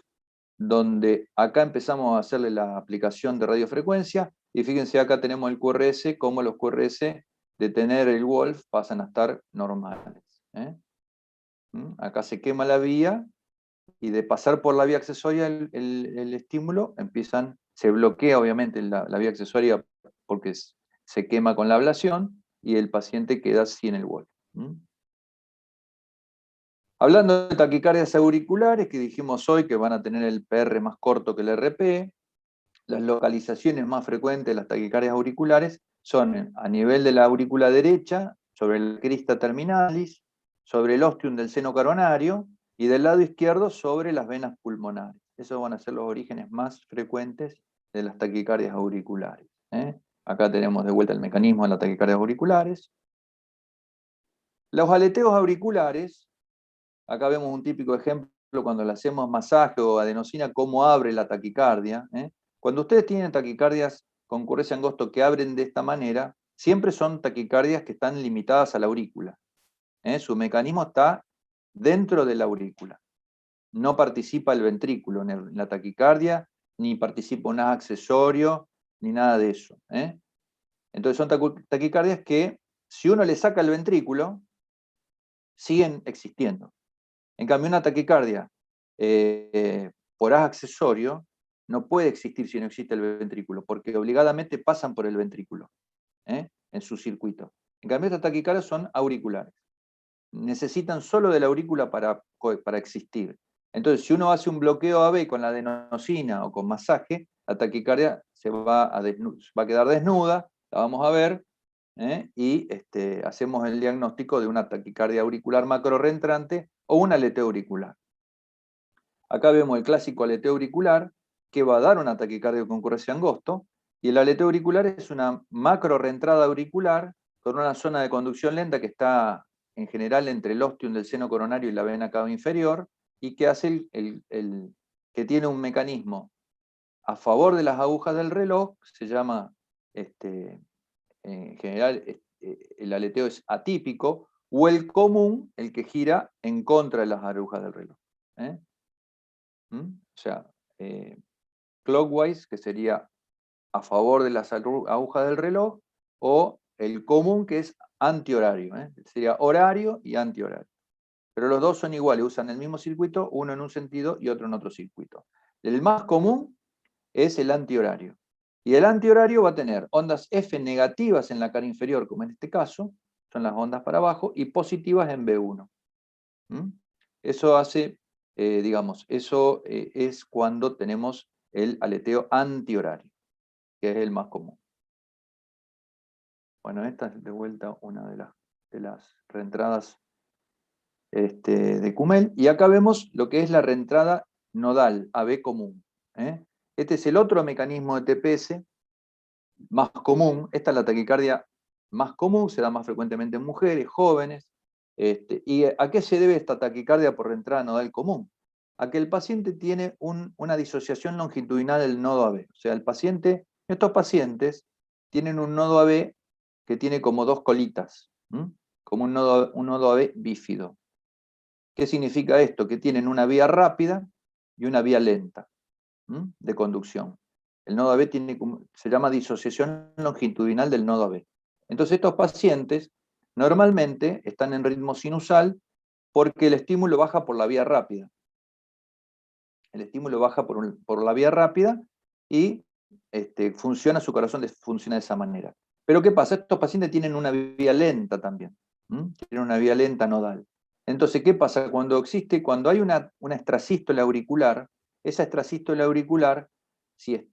donde acá empezamos a hacerle la aplicación de radiofrecuencia, y fíjense acá tenemos el QRS, como los QRS de tener el Wolf pasan a estar normales. Acá se quema la vía, y de pasar por la vía accesoria el estímulo, se bloquea obviamente la vía accesoria porque se quema con la ablación, y el paciente queda sin el Wolf. Hablando de taquicardias auriculares, que dijimos hoy que van a tener el PR más corto que el RP, las localizaciones más frecuentes de las taquicardias auriculares son a nivel de la aurícula derecha, sobre la crista terminalis, sobre el ostium del seno coronario, y del lado izquierdo sobre las venas pulmonares. Esos van a ser los orígenes más frecuentes de las taquicardias auriculares. Acá tenemos de vuelta el mecanismo de las taquicardias auriculares. Los aleteos auriculares, acá vemos un típico ejemplo cuando le hacemos masaje o adenosina, cómo abre la taquicardia. Cuando ustedes tienen taquicardias con QRS angosto que abren de esta manera, siempre son taquicardias que están limitadas a la aurícula. Su mecanismo está dentro de la aurícula. No participa el ventrículo en la taquicardia, ni participa un accesorio, ni nada de eso. Entonces son taquicardias que, si uno le saca el ventrículo, siguen existiendo. En cambio, una taquicardia por haz accesorio no puede existir si no existe el ventrículo, porque obligadamente pasan por el ventrículo en su circuito. En cambio, estas taquicardias son auriculares. Necesitan solo de la aurícula para existir. Entonces, si uno hace un bloqueo AB con la adenosina o con masaje, la taquicardia va a quedar desnuda, la vamos a ver, y hacemos el diagnóstico de una taquicardia auricular macroreentrante o un aleteo auricular. Acá vemos el clásico aleteo auricular, que va a dar una taquicardia con QRS angosto, y el aleteo auricular es una macroreentrada auricular con una zona de conducción lenta que está en general entre el ostium del seno coronario y la vena cava inferior, y que hace que tiene un mecanismo a favor de las agujas del reloj, se llama, en general, el aleteo es atípico, o el común, el que gira en contra de las agujas del reloj. O sea, clockwise, que sería a favor de las agujas del reloj, o el común, que es antihorario. Sería horario y antihorario. Pero los dos son iguales, usan el mismo circuito, uno en un sentido y otro en otro circuito. El más común es el antihorario. Y el antihorario va a tener ondas F negativas en la cara inferior, como en este caso, son las ondas para abajo, y positivas en B1. Eso hace, eso es cuando tenemos el aleteo antihorario, que es el más común. Bueno, esta es de vuelta una de las reentradas de Cumel, y acá vemos lo que es la reentrada nodal, AB común. Este es el otro mecanismo de TPS más común. Esta es la taquicardia más común, se da más frecuentemente en mujeres, jóvenes. ¿Y a qué se debe esta taquicardia por reentrada nodal común? A que el paciente tiene una disociación longitudinal del nodo AB. O sea, estos pacientes tienen un nodo AB que tiene como dos colitas, como un nodo AB bífido. ¿Qué significa esto? Que tienen una vía rápida y una vía lenta de conducción. El nodo AB se llama disociación longitudinal del nodo AB. Entonces estos pacientes normalmente están en ritmo sinusal porque el estímulo baja por la vía rápida. El estímulo baja por la vía rápida y su corazón funciona de esa manera. Pero ¿qué pasa? Estos pacientes tienen una vía lenta también. Tienen una vía lenta nodal. Entonces, ¿qué pasa? Cuando hay una extrasístole auricular, esa extrasístole auricular, si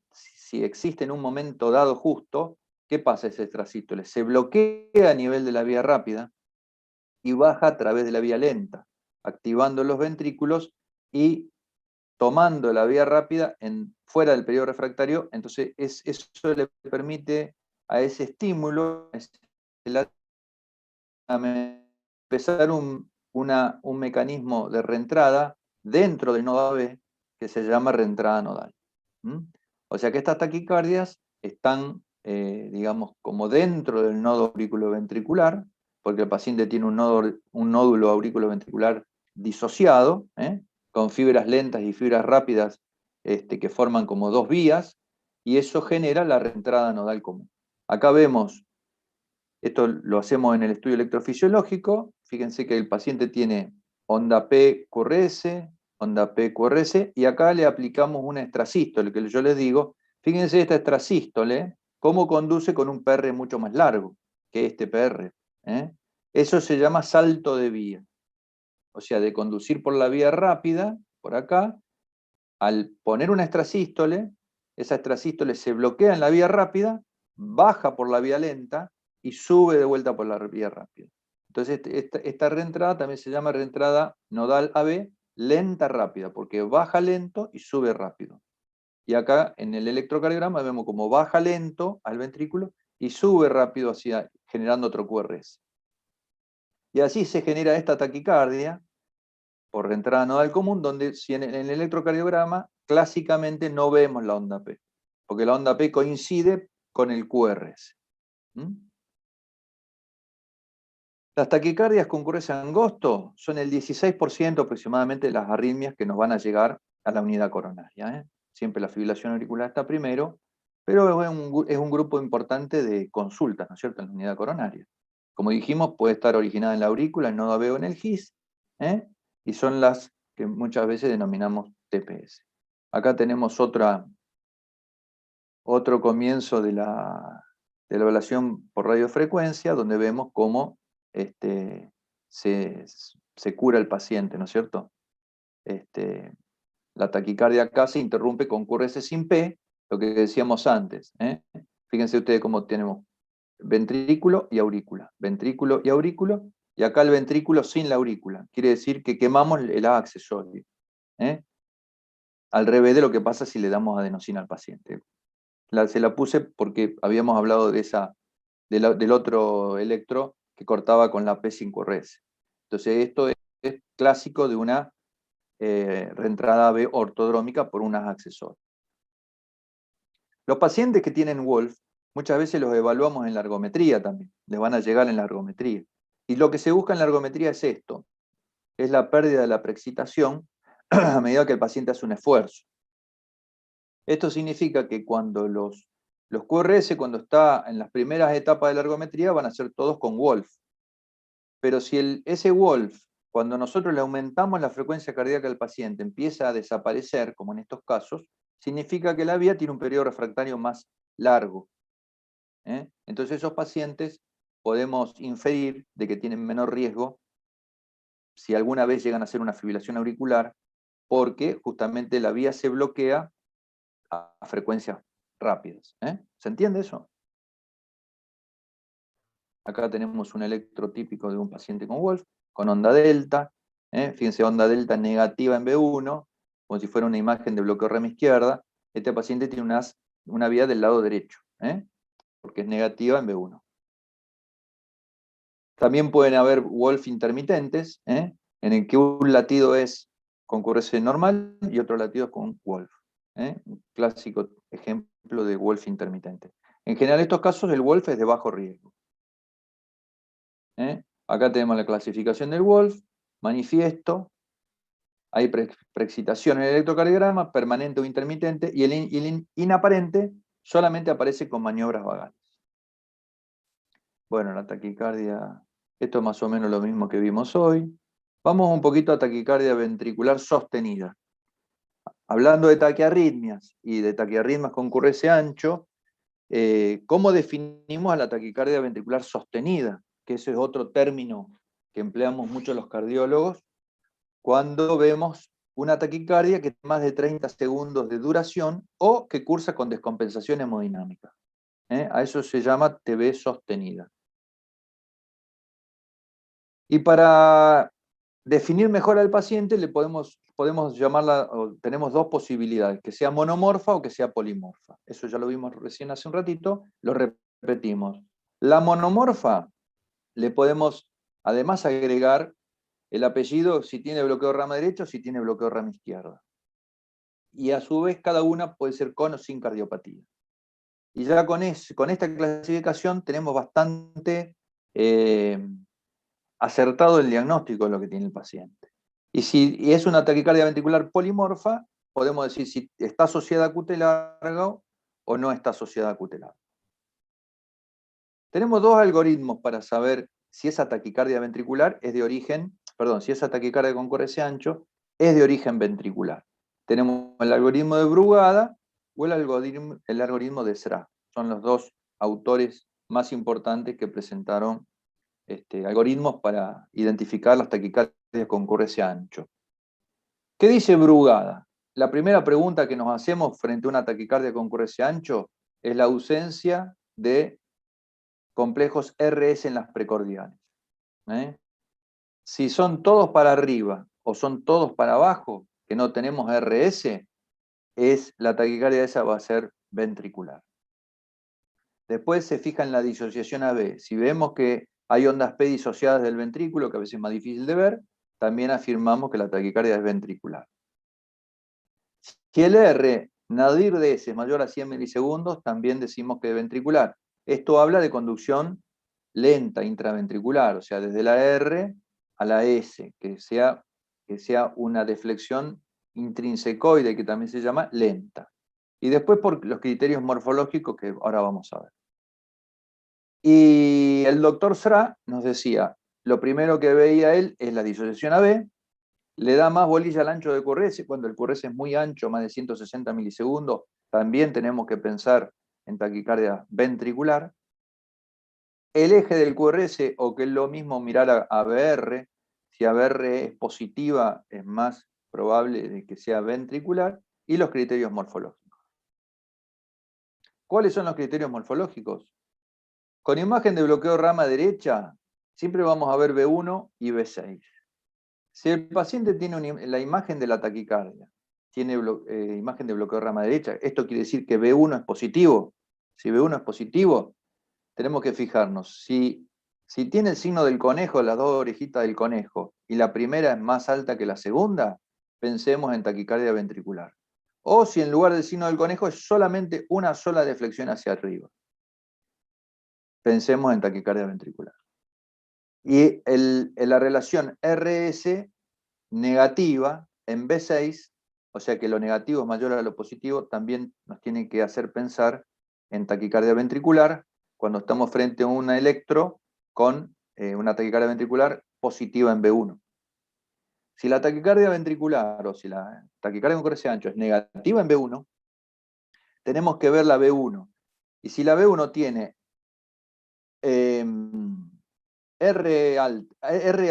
existe en un momento dado justo, ¿qué pasa esa extrasístole? Se bloquea a nivel de la vía rápida y baja a través de la vía lenta, activando los ventrículos y tomando la vía rápida fuera del periodo refractario. Entonces eso le permite a ese estímulo empezar un mecanismo de reentrada dentro del nodo AB que se llama reentrada nodal. O sea que estas taquicardias están, digamos, como dentro del nodo auriculoventricular, porque el paciente tiene un nódulo auriculoventricular disociado, con fibras lentas y fibras rápidas que forman como dos vías, y eso genera la reentrada nodal común. Acá vemos, esto lo hacemos en el estudio electrofisiológico, fíjense que el paciente tiene onda P-QRS, onda P-QRS, y acá le aplicamos una extrasístole, que yo les digo, fíjense esta extrasístole, cómo conduce con un PR mucho más largo que este PR. Eso se llama salto de vía. O sea, de conducir por la vía rápida, por acá, al poner una extrasístole, esa extrasístole se bloquea en la vía rápida, baja por la vía lenta y sube de vuelta por la vía rápida. Entonces, esta reentrada también se llama reentrada nodal AB, lenta rápida, porque baja lento y sube rápido. Y acá en el electrocardiograma vemos como baja lento al ventrículo y sube rápido generando otro QRS. Y así se genera esta taquicardia por reentrada nodal común, donde si en el electrocardiograma clásicamente no vemos la onda P, porque la onda P coincide con el QRS. Las taquicardias con QRS angosto son el 16% aproximadamente de las arritmias que nos van a llegar a la unidad coronaria. Siempre la fibrilación auricular está primero, pero es un grupo importante de consultas, ¿no es cierto?, en la unidad coronaria. Como dijimos, puede estar originada en la aurícula, en nodo AB o en el GIS, y son las que muchas veces denominamos TPS. Acá tenemos otro comienzo de la evaluación por radiofrecuencia, donde vemos cómo se cura el paciente, ¿no es cierto? La taquicardia acá se interrumpe con QRS sin P, lo que decíamos antes. Fíjense ustedes cómo tenemos ventrículo y aurícula, ventrículo y aurículo, y acá el ventrículo sin la aurícula. Quiere decir que quemamos el A accesorio. Al revés de lo que pasa si le damos adenosina al paciente. Se la puse porque habíamos hablado del otro electro que cortaba con la P5RS. Entonces esto es clásico de una reentrada B ortodrómica por unas accesorios. Los pacientes que tienen Wolf, muchas veces los evaluamos en la ergometría también, les van a llegar en la ergometría. Y lo que se busca en la ergometría es esto, es la pérdida de la preexcitación a medida que el paciente hace un esfuerzo. Esto significa que cuando los QRS, cuando está en las primeras etapas de la ergometría, van a ser todos con Wolf. Pero si ese Wolf, cuando nosotros le aumentamos la frecuencia cardíaca al paciente, empieza a desaparecer, como en estos casos, significa que la vía tiene un periodo refractario más largo. Entonces esos pacientes podemos inferir de que tienen menor riesgo si alguna vez llegan a hacer una fibrilación auricular, porque justamente la vía se bloquea a frecuencias rápidas. ¿Se entiende eso? Acá tenemos un electro típico de un paciente con Wolf, con onda delta. Fíjense, onda delta negativa en B1, como si fuera una imagen de bloqueo rem izquierda. Este paciente tiene una vía del lado derecho, porque es negativa en B1. También pueden haber Wolf intermitentes, en el que un latido es con QRS normal y otro latido es con Wolf. Un clásico ejemplo de Wolf intermitente. En general, en estos casos, el Wolf es de bajo riesgo. Acá tenemos la clasificación del Wolf. manifiesto, hay preexcitación en el electrocardiograma, permanente o intermitente, y el inaparente solamente aparece con maniobras vagales. Bueno, la taquicardia, esto es más o menos lo mismo que vimos hoy. Vamos un poquito a taquicardia ventricular sostenida. Hablando de taquiarritmias y de taquiarritmias con QRS ancho, ¿cómo definimos a la taquicardia ventricular sostenida? Que ese es otro término que empleamos mucho los cardiólogos cuando vemos una taquicardia que tiene más de 30 segundos de duración o que cursa con descompensación hemodinámica. A eso se llama TB sostenida. Y para definir mejor al paciente le podemos llamarla, tenemos dos posibilidades, que sea monomorfa o que sea polimorfa. Eso ya lo vimos recién hace un ratito, lo repetimos. La monomorfa le podemos además agregar el apellido si tiene bloqueo rama derecha o si tiene bloqueo rama izquierda. Y a su vez cada una puede ser con o sin cardiopatía. Y ya con esta clasificación tenemos bastante acertado el diagnóstico de lo que tiene el paciente. Y si es una taquicardia ventricular polimorfa, podemos decir si está asociada a QT largo o no está asociada a QT largo. Tenemos dos algoritmos para saber si esa taquicardia ventricular es de origen, perdón, si esa taquicardia con QRS ancho es de origen ventricular. Tenemos el algoritmo de Brugada o el algoritmo de SRA. Son los dos autores más importantes que presentaron algoritmos para identificar las taquicardias con QRS ancho. ¿Qué dice Brugada? La primera pregunta que nos hacemos frente a una taquicardia con QRS ancho es la ausencia de complejos RS en las precordiales. Si son todos para arriba o son todos para abajo, que no tenemos RS, la taquicardia esa va a ser ventricular. Después se fija en la disociación AB. Si vemos que hay ondas P disociadas del ventrículo, que a veces es más difícil de ver, también afirmamos que la taquicardia es ventricular. Si el R nadir de S es mayor a 100 milisegundos, también decimos que es ventricular. Esto habla de conducción lenta intraventricular, o sea, desde la R a la S, que sea una deflexión intrínsecoide, que también se llama lenta. Y después por los criterios morfológicos que ahora vamos a ver. Y el doctor SRA nos decía, lo primero que veía él es la disociación AB, le da más bolilla al ancho de QRS, cuando el QRS es muy ancho, más de 160 milisegundos, también tenemos que pensar en taquicardia ventricular. El eje del QRS, o que es lo mismo mirar a ABR, si ABR es positiva, es más probable de que sea ventricular, y los criterios morfológicos. ¿Cuáles son los criterios morfológicos? Con imagen de bloqueo rama derecha, siempre vamos a ver B1 y B6. Si el paciente tiene la imagen de la taquicardia, tiene imagen de bloqueo rama derecha, esto quiere decir que B1 es positivo. Si B1 es positivo, tenemos que fijarnos. Si tiene el signo del conejo, las dos orejitas del conejo, y la primera es más alta que la segunda, pensemos en taquicardia ventricular. O si en lugar del signo del conejo es solamente una sola deflexión hacia arriba, pensemos en taquicardia ventricular. Y la relación RS negativa en B6, o sea que lo negativo es mayor a lo positivo, también nos tiene que hacer pensar en taquicardia ventricular cuando estamos frente a un electro con una taquicardia ventricular positiva en B1. Si la taquicardia ventricular o si la taquicardia con QRS ancho es negativa en B1, tenemos que ver la B1. Y si la B1 tiene R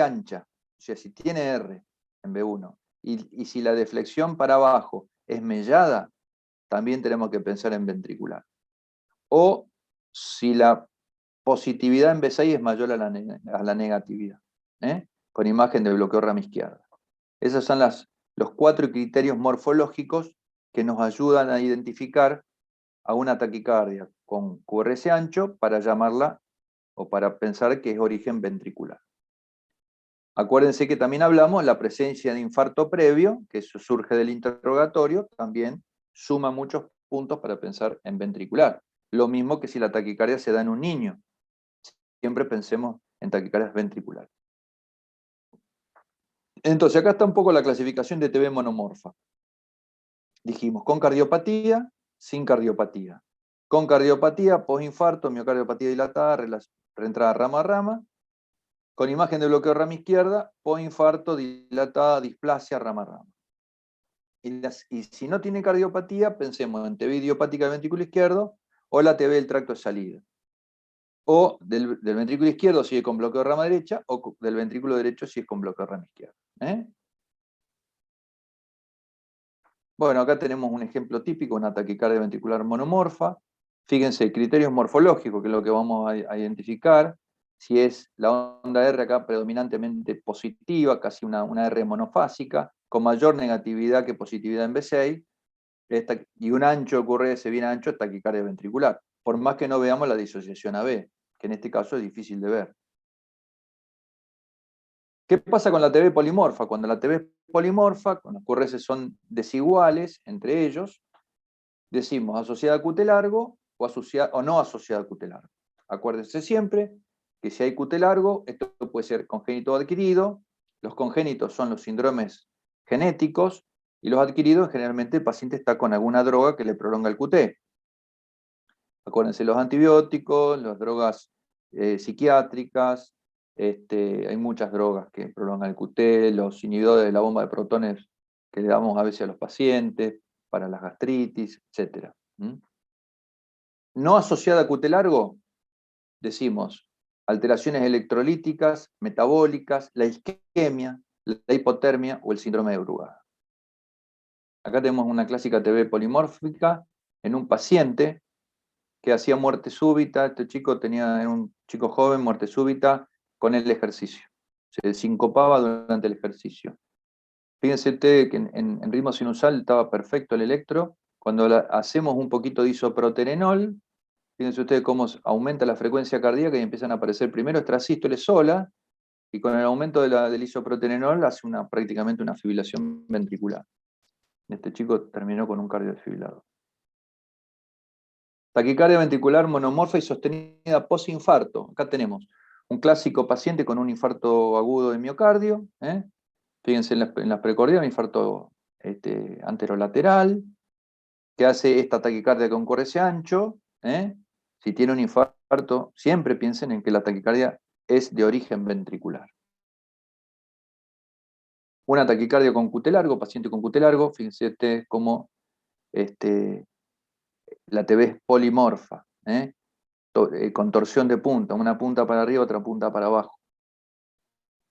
ancha, o sea, si tiene R en B1, y si la deflexión para abajo es mellada, también tenemos que pensar en ventricular. O si la positividad en B6 es mayor a la negatividad, con imagen de bloqueo rama izquierda. Esos son los 4 criterios morfológicos que nos ayudan a identificar a una taquicardia con QRS ancho para llamarla o para pensar que es origen ventricular. Acuérdense que también hablamos la presencia de infarto previo, que eso surge del interrogatorio, también suma muchos puntos para pensar en ventricular. Lo mismo que si la taquicardia se da en un niño. Siempre pensemos en taquicardias ventriculares. Entonces, acá está un poco la clasificación de TB monomorfa. Dijimos, con cardiopatía, sin cardiopatía. Con cardiopatía, postinfarto, miocardiopatía dilatada, reentrada rama a rama. Con imagen de bloqueo de rama izquierda, postinfarto, dilatada, displasia, rama a rama. Y si no tiene cardiopatía, pensemos en TB idiopática del ventrículo izquierdo o la TB del tracto de salida. O del ventrículo izquierdo si es con bloqueo de rama derecha, o del ventrículo derecho si es con bloqueo de rama izquierda. Bueno, acá tenemos un ejemplo típico, una taquicardia ventricular monomorfa. Fíjense, criterios morfológicos, que es lo que vamos a identificar. Si es la onda R acá predominantemente positiva, casi una R monofásica, con mayor negatividad que positividad en B6, y un ancho ocurre ese bien ancho, es taquicardia ventricular. Por más que no veamos la disociación AB, que en este caso es difícil de ver. ¿Qué pasa con la TB polimorfa? Cuando la TB es polimorfa, cuando los QRS son desiguales entre ellos, decimos asociada a QT largo o no asociada a QT largo. Acuérdense siempre que si hay QT largo, esto puede ser congénito o adquirido. Los congénitos son los síndromes genéticos y los adquiridos generalmente el paciente está con alguna droga que le prolonga el QT. Acuérdense, los antibióticos, las drogas psiquiátricas, hay muchas drogas que prolongan el QT, los inhibidores de la bomba de protones que le damos a veces a los pacientes, para las gastritis, etc. No asociada a QT largo, decimos alteraciones electrolíticas, metabólicas, la isquemia, la hipotermia o el síndrome de Brugada. Acá tenemos una clásica TB polimórfica en un paciente que hacía muerte súbita. Este chico era un chico joven, muerte súbita, con el ejercicio. Se sincopaba durante el ejercicio. Fíjense ustedes que en ritmo sinusal estaba perfecto el electro. Cuando hacemos un poquito de isoproterenol, fíjense ustedes cómo aumenta la frecuencia cardíaca y empiezan a aparecer primero extrasístoles sola, y con el aumento del isoproterenol hace prácticamente una fibrilación ventricular. Este chico terminó con un cardiodesfibrilador. Taquicardia ventricular monomorfa y sostenida posinfarto. Acá tenemos un clásico paciente con un infarto agudo de miocardio. Fíjense en las precordias, un infarto anterolateral, que hace esta taquicardia con QRS ancho. Si tiene un infarto, siempre piensen en que la taquicardia es de origen ventricular. Una taquicardia con QT largo, paciente con QT largo, fíjense ustedes cómo la TB es polimorfa, con torsión de punta, una punta para arriba, otra punta para abajo.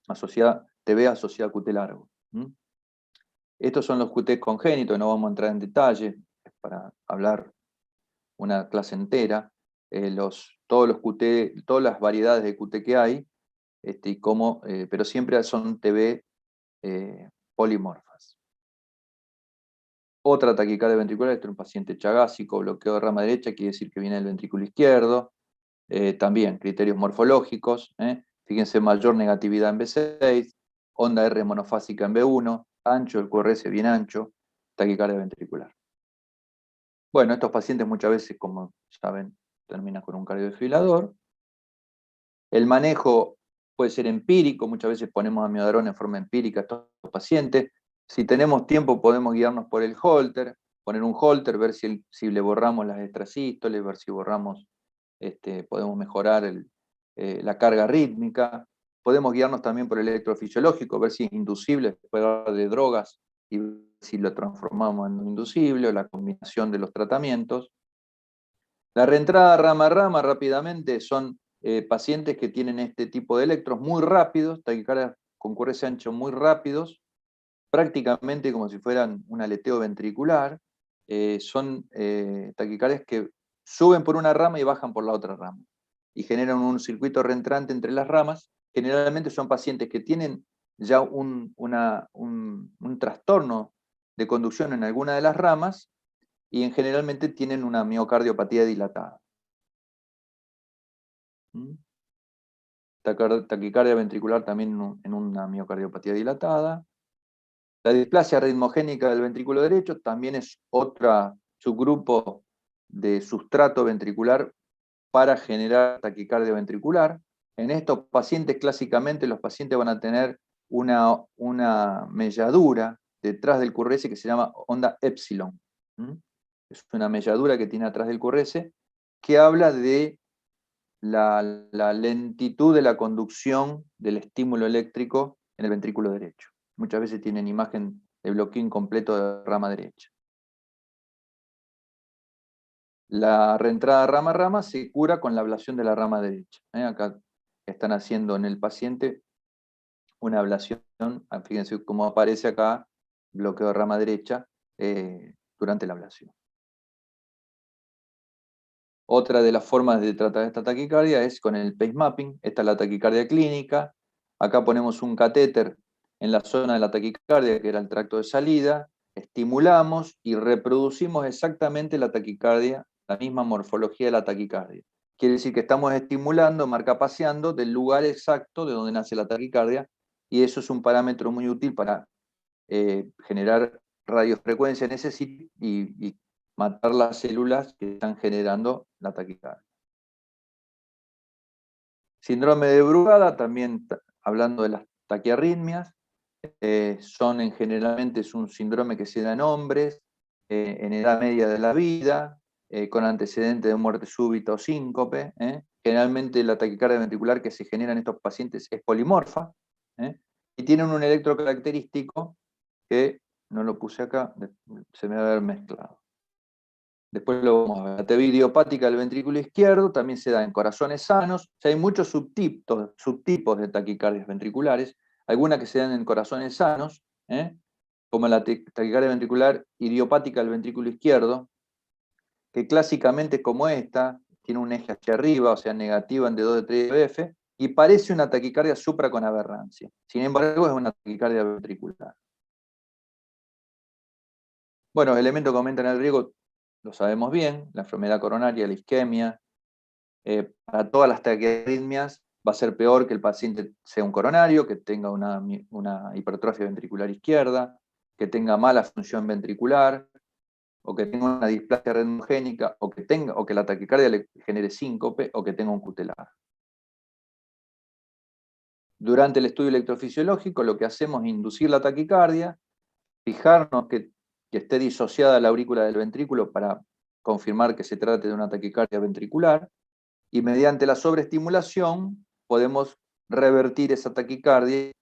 TB asociada a QT largo. Estos son los QT congénitos, no vamos a entrar en detalle, es para hablar una clase entera. Todos los QT, todas las variedades de QT que hay, pero siempre son TB polimorfas. Otra taquicardia ventricular, este es un paciente chagásico, bloqueo de rama derecha, quiere decir que viene del ventrículo izquierdo. También criterios morfológicos, fíjense, mayor negatividad en B6, onda R monofásica en B1, ancho, el QRS bien ancho, taquicardia ventricular. Bueno, estos pacientes muchas veces, como saben, terminan con un cardiodesfibrilador. El manejo puede ser empírico, muchas veces ponemos amiodarona en forma empírica a estos pacientes. Si tenemos tiempo podemos guiarnos por el Holter, poner un Holter, ver si le borramos las extrasístoles, ver si borramos, podemos mejorar la carga rítmica. Podemos guiarnos también por el electrofisiológico, ver si es inducible, después de drogas, y si lo transformamos en inducible, o la combinación de los tratamientos. La reentrada rama a rama rápidamente son pacientes que tienen este tipo de electros muy rápidos, taquicardias con QRS ancho muy rápidos, prácticamente como si fueran un aleteo ventricular. Son taquicardias que suben por una rama y bajan por la otra rama, y generan un circuito reentrante entre las ramas. Generalmente son pacientes que tienen ya un trastorno de conducción en alguna de las ramas, y generalmente tienen una miocardiopatía dilatada. Taquicardia ventricular también en una miocardiopatía dilatada. La displasia ritmogénica del ventrículo derecho también es otro subgrupo de sustrato ventricular para generar taquicardia ventricular. En estos pacientes, clásicamente, los pacientes van a tener una melladura detrás del QRS que se llama onda epsilon. Es una melladura que tiene atrás del QRS que habla de la lentitud de la conducción del estímulo eléctrico en el ventrículo derecho. Muchas veces tienen imagen de bloqueo incompleto de rama derecha. La reentrada rama-rama se cura con la ablación de la rama derecha. Acá están haciendo en el paciente una ablación, fíjense cómo aparece acá, bloqueo de rama derecha durante la ablación. Otra de las formas de tratar esta taquicardia es con el pacemapping. Esta es la taquicardia clínica. Acá ponemos un catéter en la zona de la taquicardia, que era el tracto de salida, estimulamos y reproducimos exactamente la taquicardia, la misma morfología de la taquicardia. Quiere decir que estamos estimulando, marcapaseando del lugar exacto de donde nace la taquicardia, y eso es un parámetro muy útil para generar radiofrecuencia en ese sitio y matar las células que están generando la taquicardia. Síndrome de Brugada, también hablando de las taquiarritmias, generalmente es un síndrome que se da en hombres, en edad media de la vida, con antecedente de muerte súbita o síncope. Generalmente la taquicardia ventricular que se genera en estos pacientes es polimorfa, y tienen un electrocaracterístico que no lo puse acá, se me va a haber mezclado. Después lo vamos a ver. La TB idiopática del ventrículo izquierdo también se da en corazones sanos. O sea, hay muchos subtipos de taquicardias ventriculares, algunas que se dan en corazones sanos, como la taquicardia ventricular idiopática del ventrículo izquierdo, que clásicamente es como esta, tiene un eje hacia arriba, o sea, negativa en D2 de 3 BF, y parece una taquicardia supra con aberrancia. Sin embargo, es una taquicardia ventricular. Bueno, elementos que aumentan el riesgo, lo sabemos bien, la enfermedad coronaria, la isquemia. Para todas las taquiarritmias va a ser peor que el paciente sea un coronario, que tenga una hipertrofia ventricular izquierda, que tenga mala función ventricular, o que tenga una displasia renogénica, o que la taquicardia le genere síncope, o que tenga un cutelar. Durante el estudio electrofisiológico lo que hacemos es inducir la taquicardia, fijarnos que esté disociada la aurícula del ventrículo para confirmar que se trate de una taquicardia ventricular, y mediante la sobreestimulación podemos revertir esa taquicardia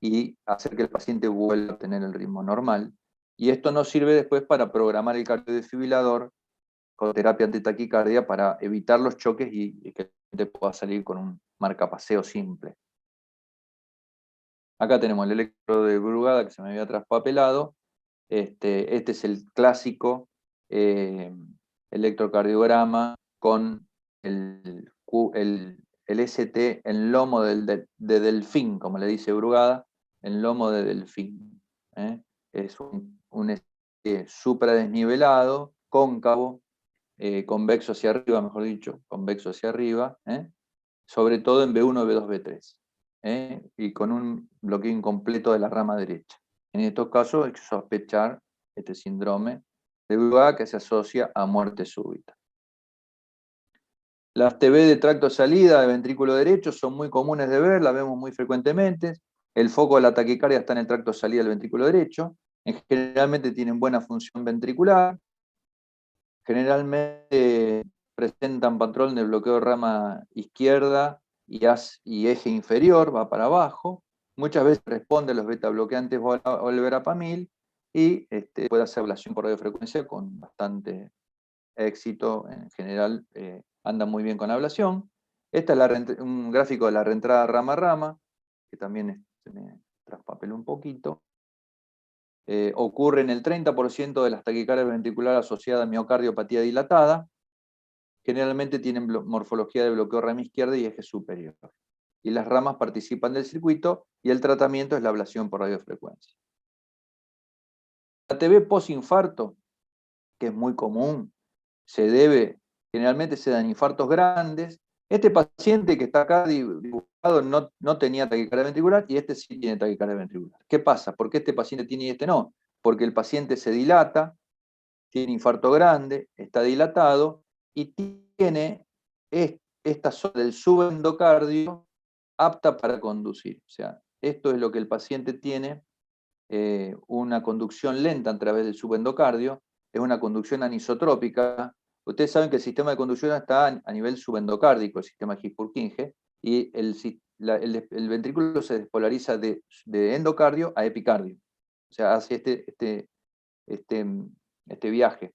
y hacer que el paciente vuelva a tener el ritmo normal. Y esto nos sirve después para programar el cardiodefibrilador con terapia antitaquicardia para evitar los choques y que el paciente pueda salir con un marcapaseo simple. Acá tenemos el electrodo de Brugada que se me había traspapelado. Este es el clásico electrocardiograma con el ST en lomo de delfín, como le dice Brugada, en lomo de delfín. Es un ST supradesnivelado, cóncavo, convexo hacia arriba, mejor dicho, convexo hacia arriba, sobre todo en B1, B2, B3, y con un bloqueo incompleto de la rama derecha. En estos casos hay que sospechar este síndrome de Brugada que se asocia a muerte súbita. Las TB de tracto de salida de ventrículo derecho son muy comunes de ver, las vemos muy frecuentemente. El foco de la taquicardia está en el tracto de salida del ventrículo derecho. Generalmente tienen buena función ventricular. Generalmente presentan patrón de bloqueo de rama izquierda y eje inferior, va para abajo. Muchas veces responde a los beta bloqueantes o el verapamil y puede hacer ablación por radiofrecuencia con bastante éxito. En general anda muy bien con ablación. Esta es un gráfico de la reentrada rama-rama, que también se me traspapeló un poquito. Ocurre en el 30% de las taquicardias ventriculares asociadas a miocardiopatía dilatada. Generalmente tienen morfología de bloqueo rama izquierda y eje superior. Y las ramas participan del circuito y el tratamiento es la ablación por radiofrecuencia. La TB posinfarto, que es muy común, generalmente se dan infartos grandes. Este paciente que está acá dibujado no tenía taquicardia ventricular y este sí tiene taquicardia ventricular. ¿Qué pasa? ¿Por qué este paciente tiene y este no? Porque el paciente se dilata, tiene infarto grande, está dilatado y tiene esta zona del subendocardio apta para conducir. O sea, esto es lo que el paciente tiene, una conducción lenta a través del subendocardio, es una conducción anisotrópica. Ustedes saben que el sistema de conducción está a nivel subendocárdico, el sistema His-Purkinje, y el ventrículo se despolariza de endocardio a epicardio. O sea, hace este viaje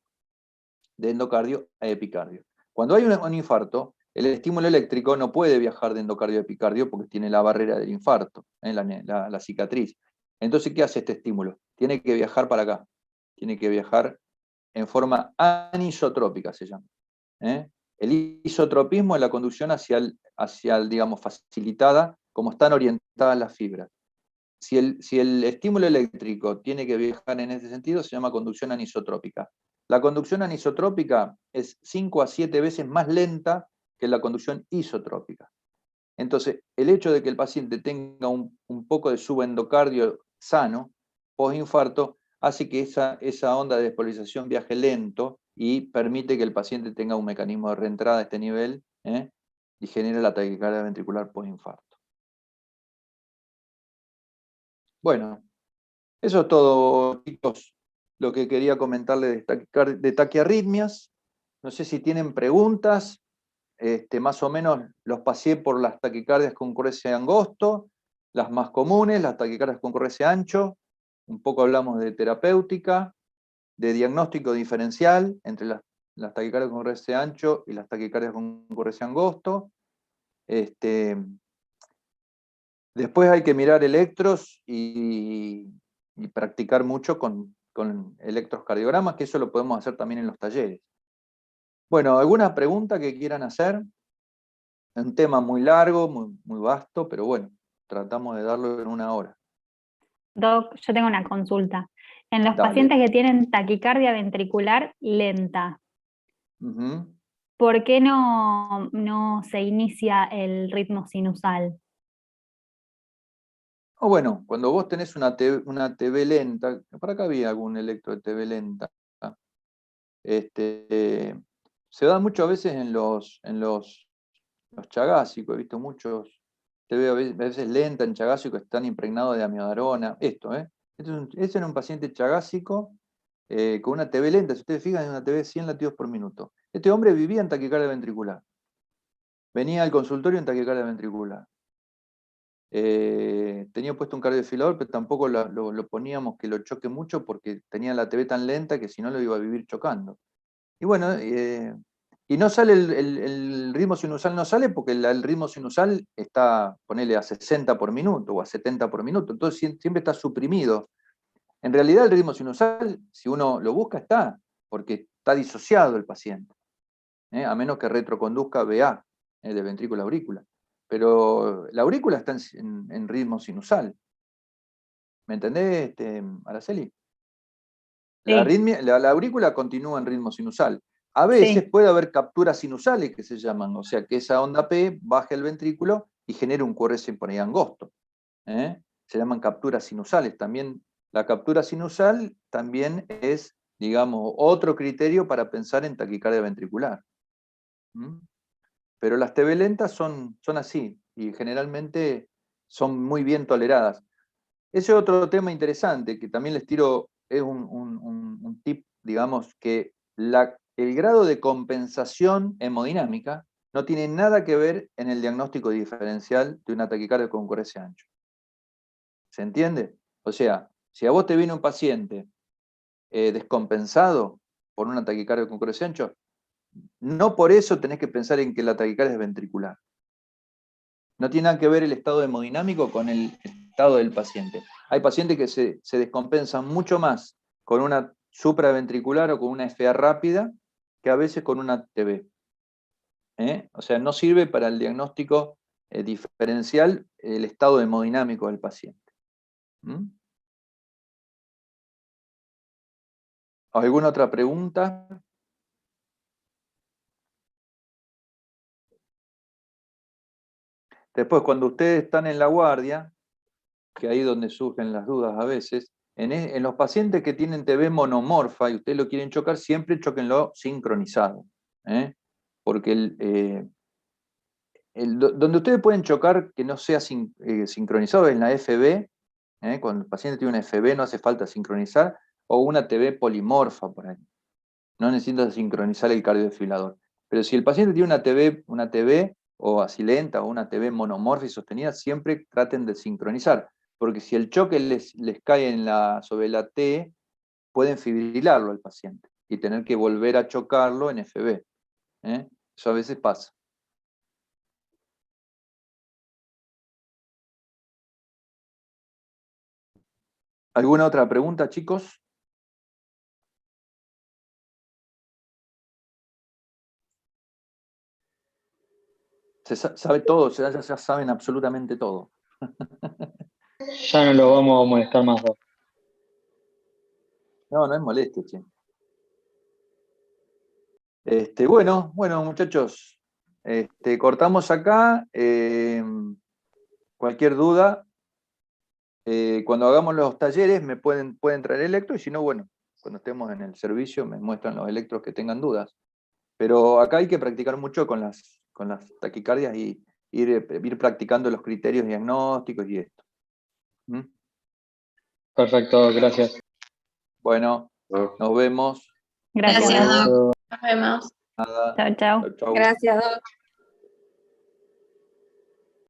de endocardio a epicardio. Cuando hay un infarto, el estímulo eléctrico no puede viajar de endocardio a epicardio porque tiene la barrera del infarto, la cicatriz. Entonces, ¿qué hace este estímulo? Tiene que viajar para acá. Tiene que viajar en forma anisotrópica, se llama. El isotropismo es la conducción digamos, facilitada, como están orientadas las fibras. Si el estímulo eléctrico tiene que viajar en ese sentido, se llama conducción anisotrópica. La conducción anisotrópica es 5 a 7 veces más lenta que la conducción isotrópica. Entonces, el hecho de que el paciente tenga un poco de subendocardio sano, postinfarto, hace que esa onda de despolarización viaje lento y permite que el paciente tenga un mecanismo de reentrada a este nivel y genere la taquicardia ventricular postinfarto. Bueno, eso es todo, chicos, lo que quería comentarles de taquiarritmias. No sé si tienen preguntas. Más o menos los pasé por las taquicardias con concurrencia angosto, las más comunes, las taquicardias con concurrencia ancho. Un poco hablamos de terapéutica, de diagnóstico diferencial entre las taquicardias con concurrencia ancho y las taquicardias con concurrencia angosto. Después hay que mirar electros y practicar mucho con electrocardiogramas, que eso lo podemos hacer también en los talleres. Bueno, ¿alguna pregunta que quieran hacer? Es un tema muy largo, muy vasto, pero bueno, tratamos de darlo en 1 hora. Doc, yo tengo una consulta. En los Dale. pacientes que tienen taquicardia ventricular lenta, Ujú. ¿por qué no se inicia el ritmo sinusal? O bueno, cuando vos tenés una TV lenta, por acá había algún electro de TV lenta, se da mucho a veces en los chagásicos, he visto muchos TV a veces lenta en chagásico, están impregnados de amiodarona, Este era un paciente chagásico con una TV lenta, si ustedes fijan, es una TV 100 latidos por minuto. Este hombre vivía en taquicardia ventricular. Venía al consultorio en taquicardia ventricular. Tenía puesto un cardiofilador, pero tampoco lo poníamos que lo choque mucho porque tenía la TV tan lenta que si no lo iba a vivir chocando. Y bueno, y no sale el ritmo sinusal, no sale porque el ritmo sinusal está, ponele a 60 por minuto o a 70 por minuto, entonces siempre está suprimido. En realidad el ritmo sinusal, si uno lo busca, está, porque está disociado el paciente, a menos que retroconduzca VA, de ventrículo aurícula. Pero la aurícula está en ritmo sinusal. ¿Me entendés, Araceli? La, Sí. la aurícula continúa en ritmo sinusal. A veces Sí. puede haber capturas sinusales que se llaman, o sea que esa onda P baje el ventrículo y genera un QRS por ahí angosto. Se llaman capturas sinusales. También la captura sinusal también es, digamos, otro criterio para pensar en taquicardia ventricular. Pero las TV lentas son así y generalmente son muy bien toleradas. Ese es otro tema interesante que también les tiro, es un tip, digamos, que el grado de compensación hemodinámica no tiene nada que ver en el diagnóstico diferencial de una taquicardia con concurrencia ancho. ¿Se entiende? O sea, si a vos te viene un paciente descompensado por una taquicardia con concurrencia ancho, no por eso tenés que pensar en que la taquicardia es ventricular. No tiene nada que ver el estado hemodinámico con el estado del paciente. Hay pacientes que se descompensan mucho más con una supraventricular o con una FA rápida que a veces con una TB. O sea, no sirve para el diagnóstico diferencial el estado hemodinámico del paciente. ¿Alguna otra pregunta? Después, cuando ustedes están en la guardia, que ahí es donde surgen las dudas a veces, en los pacientes que tienen TV monomorfa y ustedes lo quieren chocar, siempre choquenlo sincronizado. Porque donde ustedes pueden chocar que no sea sincronizado es en la FB, cuando el paciente tiene una FB no hace falta sincronizar, o una TB polimorfa por ahí. No necesita sincronizar el cardiodesfibrilador. Pero si el paciente tiene una TB o así lenta o una TB monomorfa y sostenida, siempre traten de sincronizar, porque si el choque les cae sobre la T, pueden fibrilarlo al paciente y tener que volver a chocarlo en FB. Eso a veces pasa. ¿Alguna otra pregunta, chicos? Se sabe todo, ya saben absolutamente todo. Ya no lo vamos a molestar más. No es molestia, che. Bueno, muchachos, cortamos acá. Cualquier duda, cuando hagamos los talleres pueden traer electro, y si no, bueno, cuando estemos en el servicio me muestran los electros que tengan dudas. Pero acá hay que practicar mucho con las taquicardias y ir practicando los criterios diagnósticos y esto. Perfecto, gracias. Bueno, nos vemos. Gracias. Gracias, Doc. Doc. Nos vemos. Chao, chao. Chau. Gracias, Doc.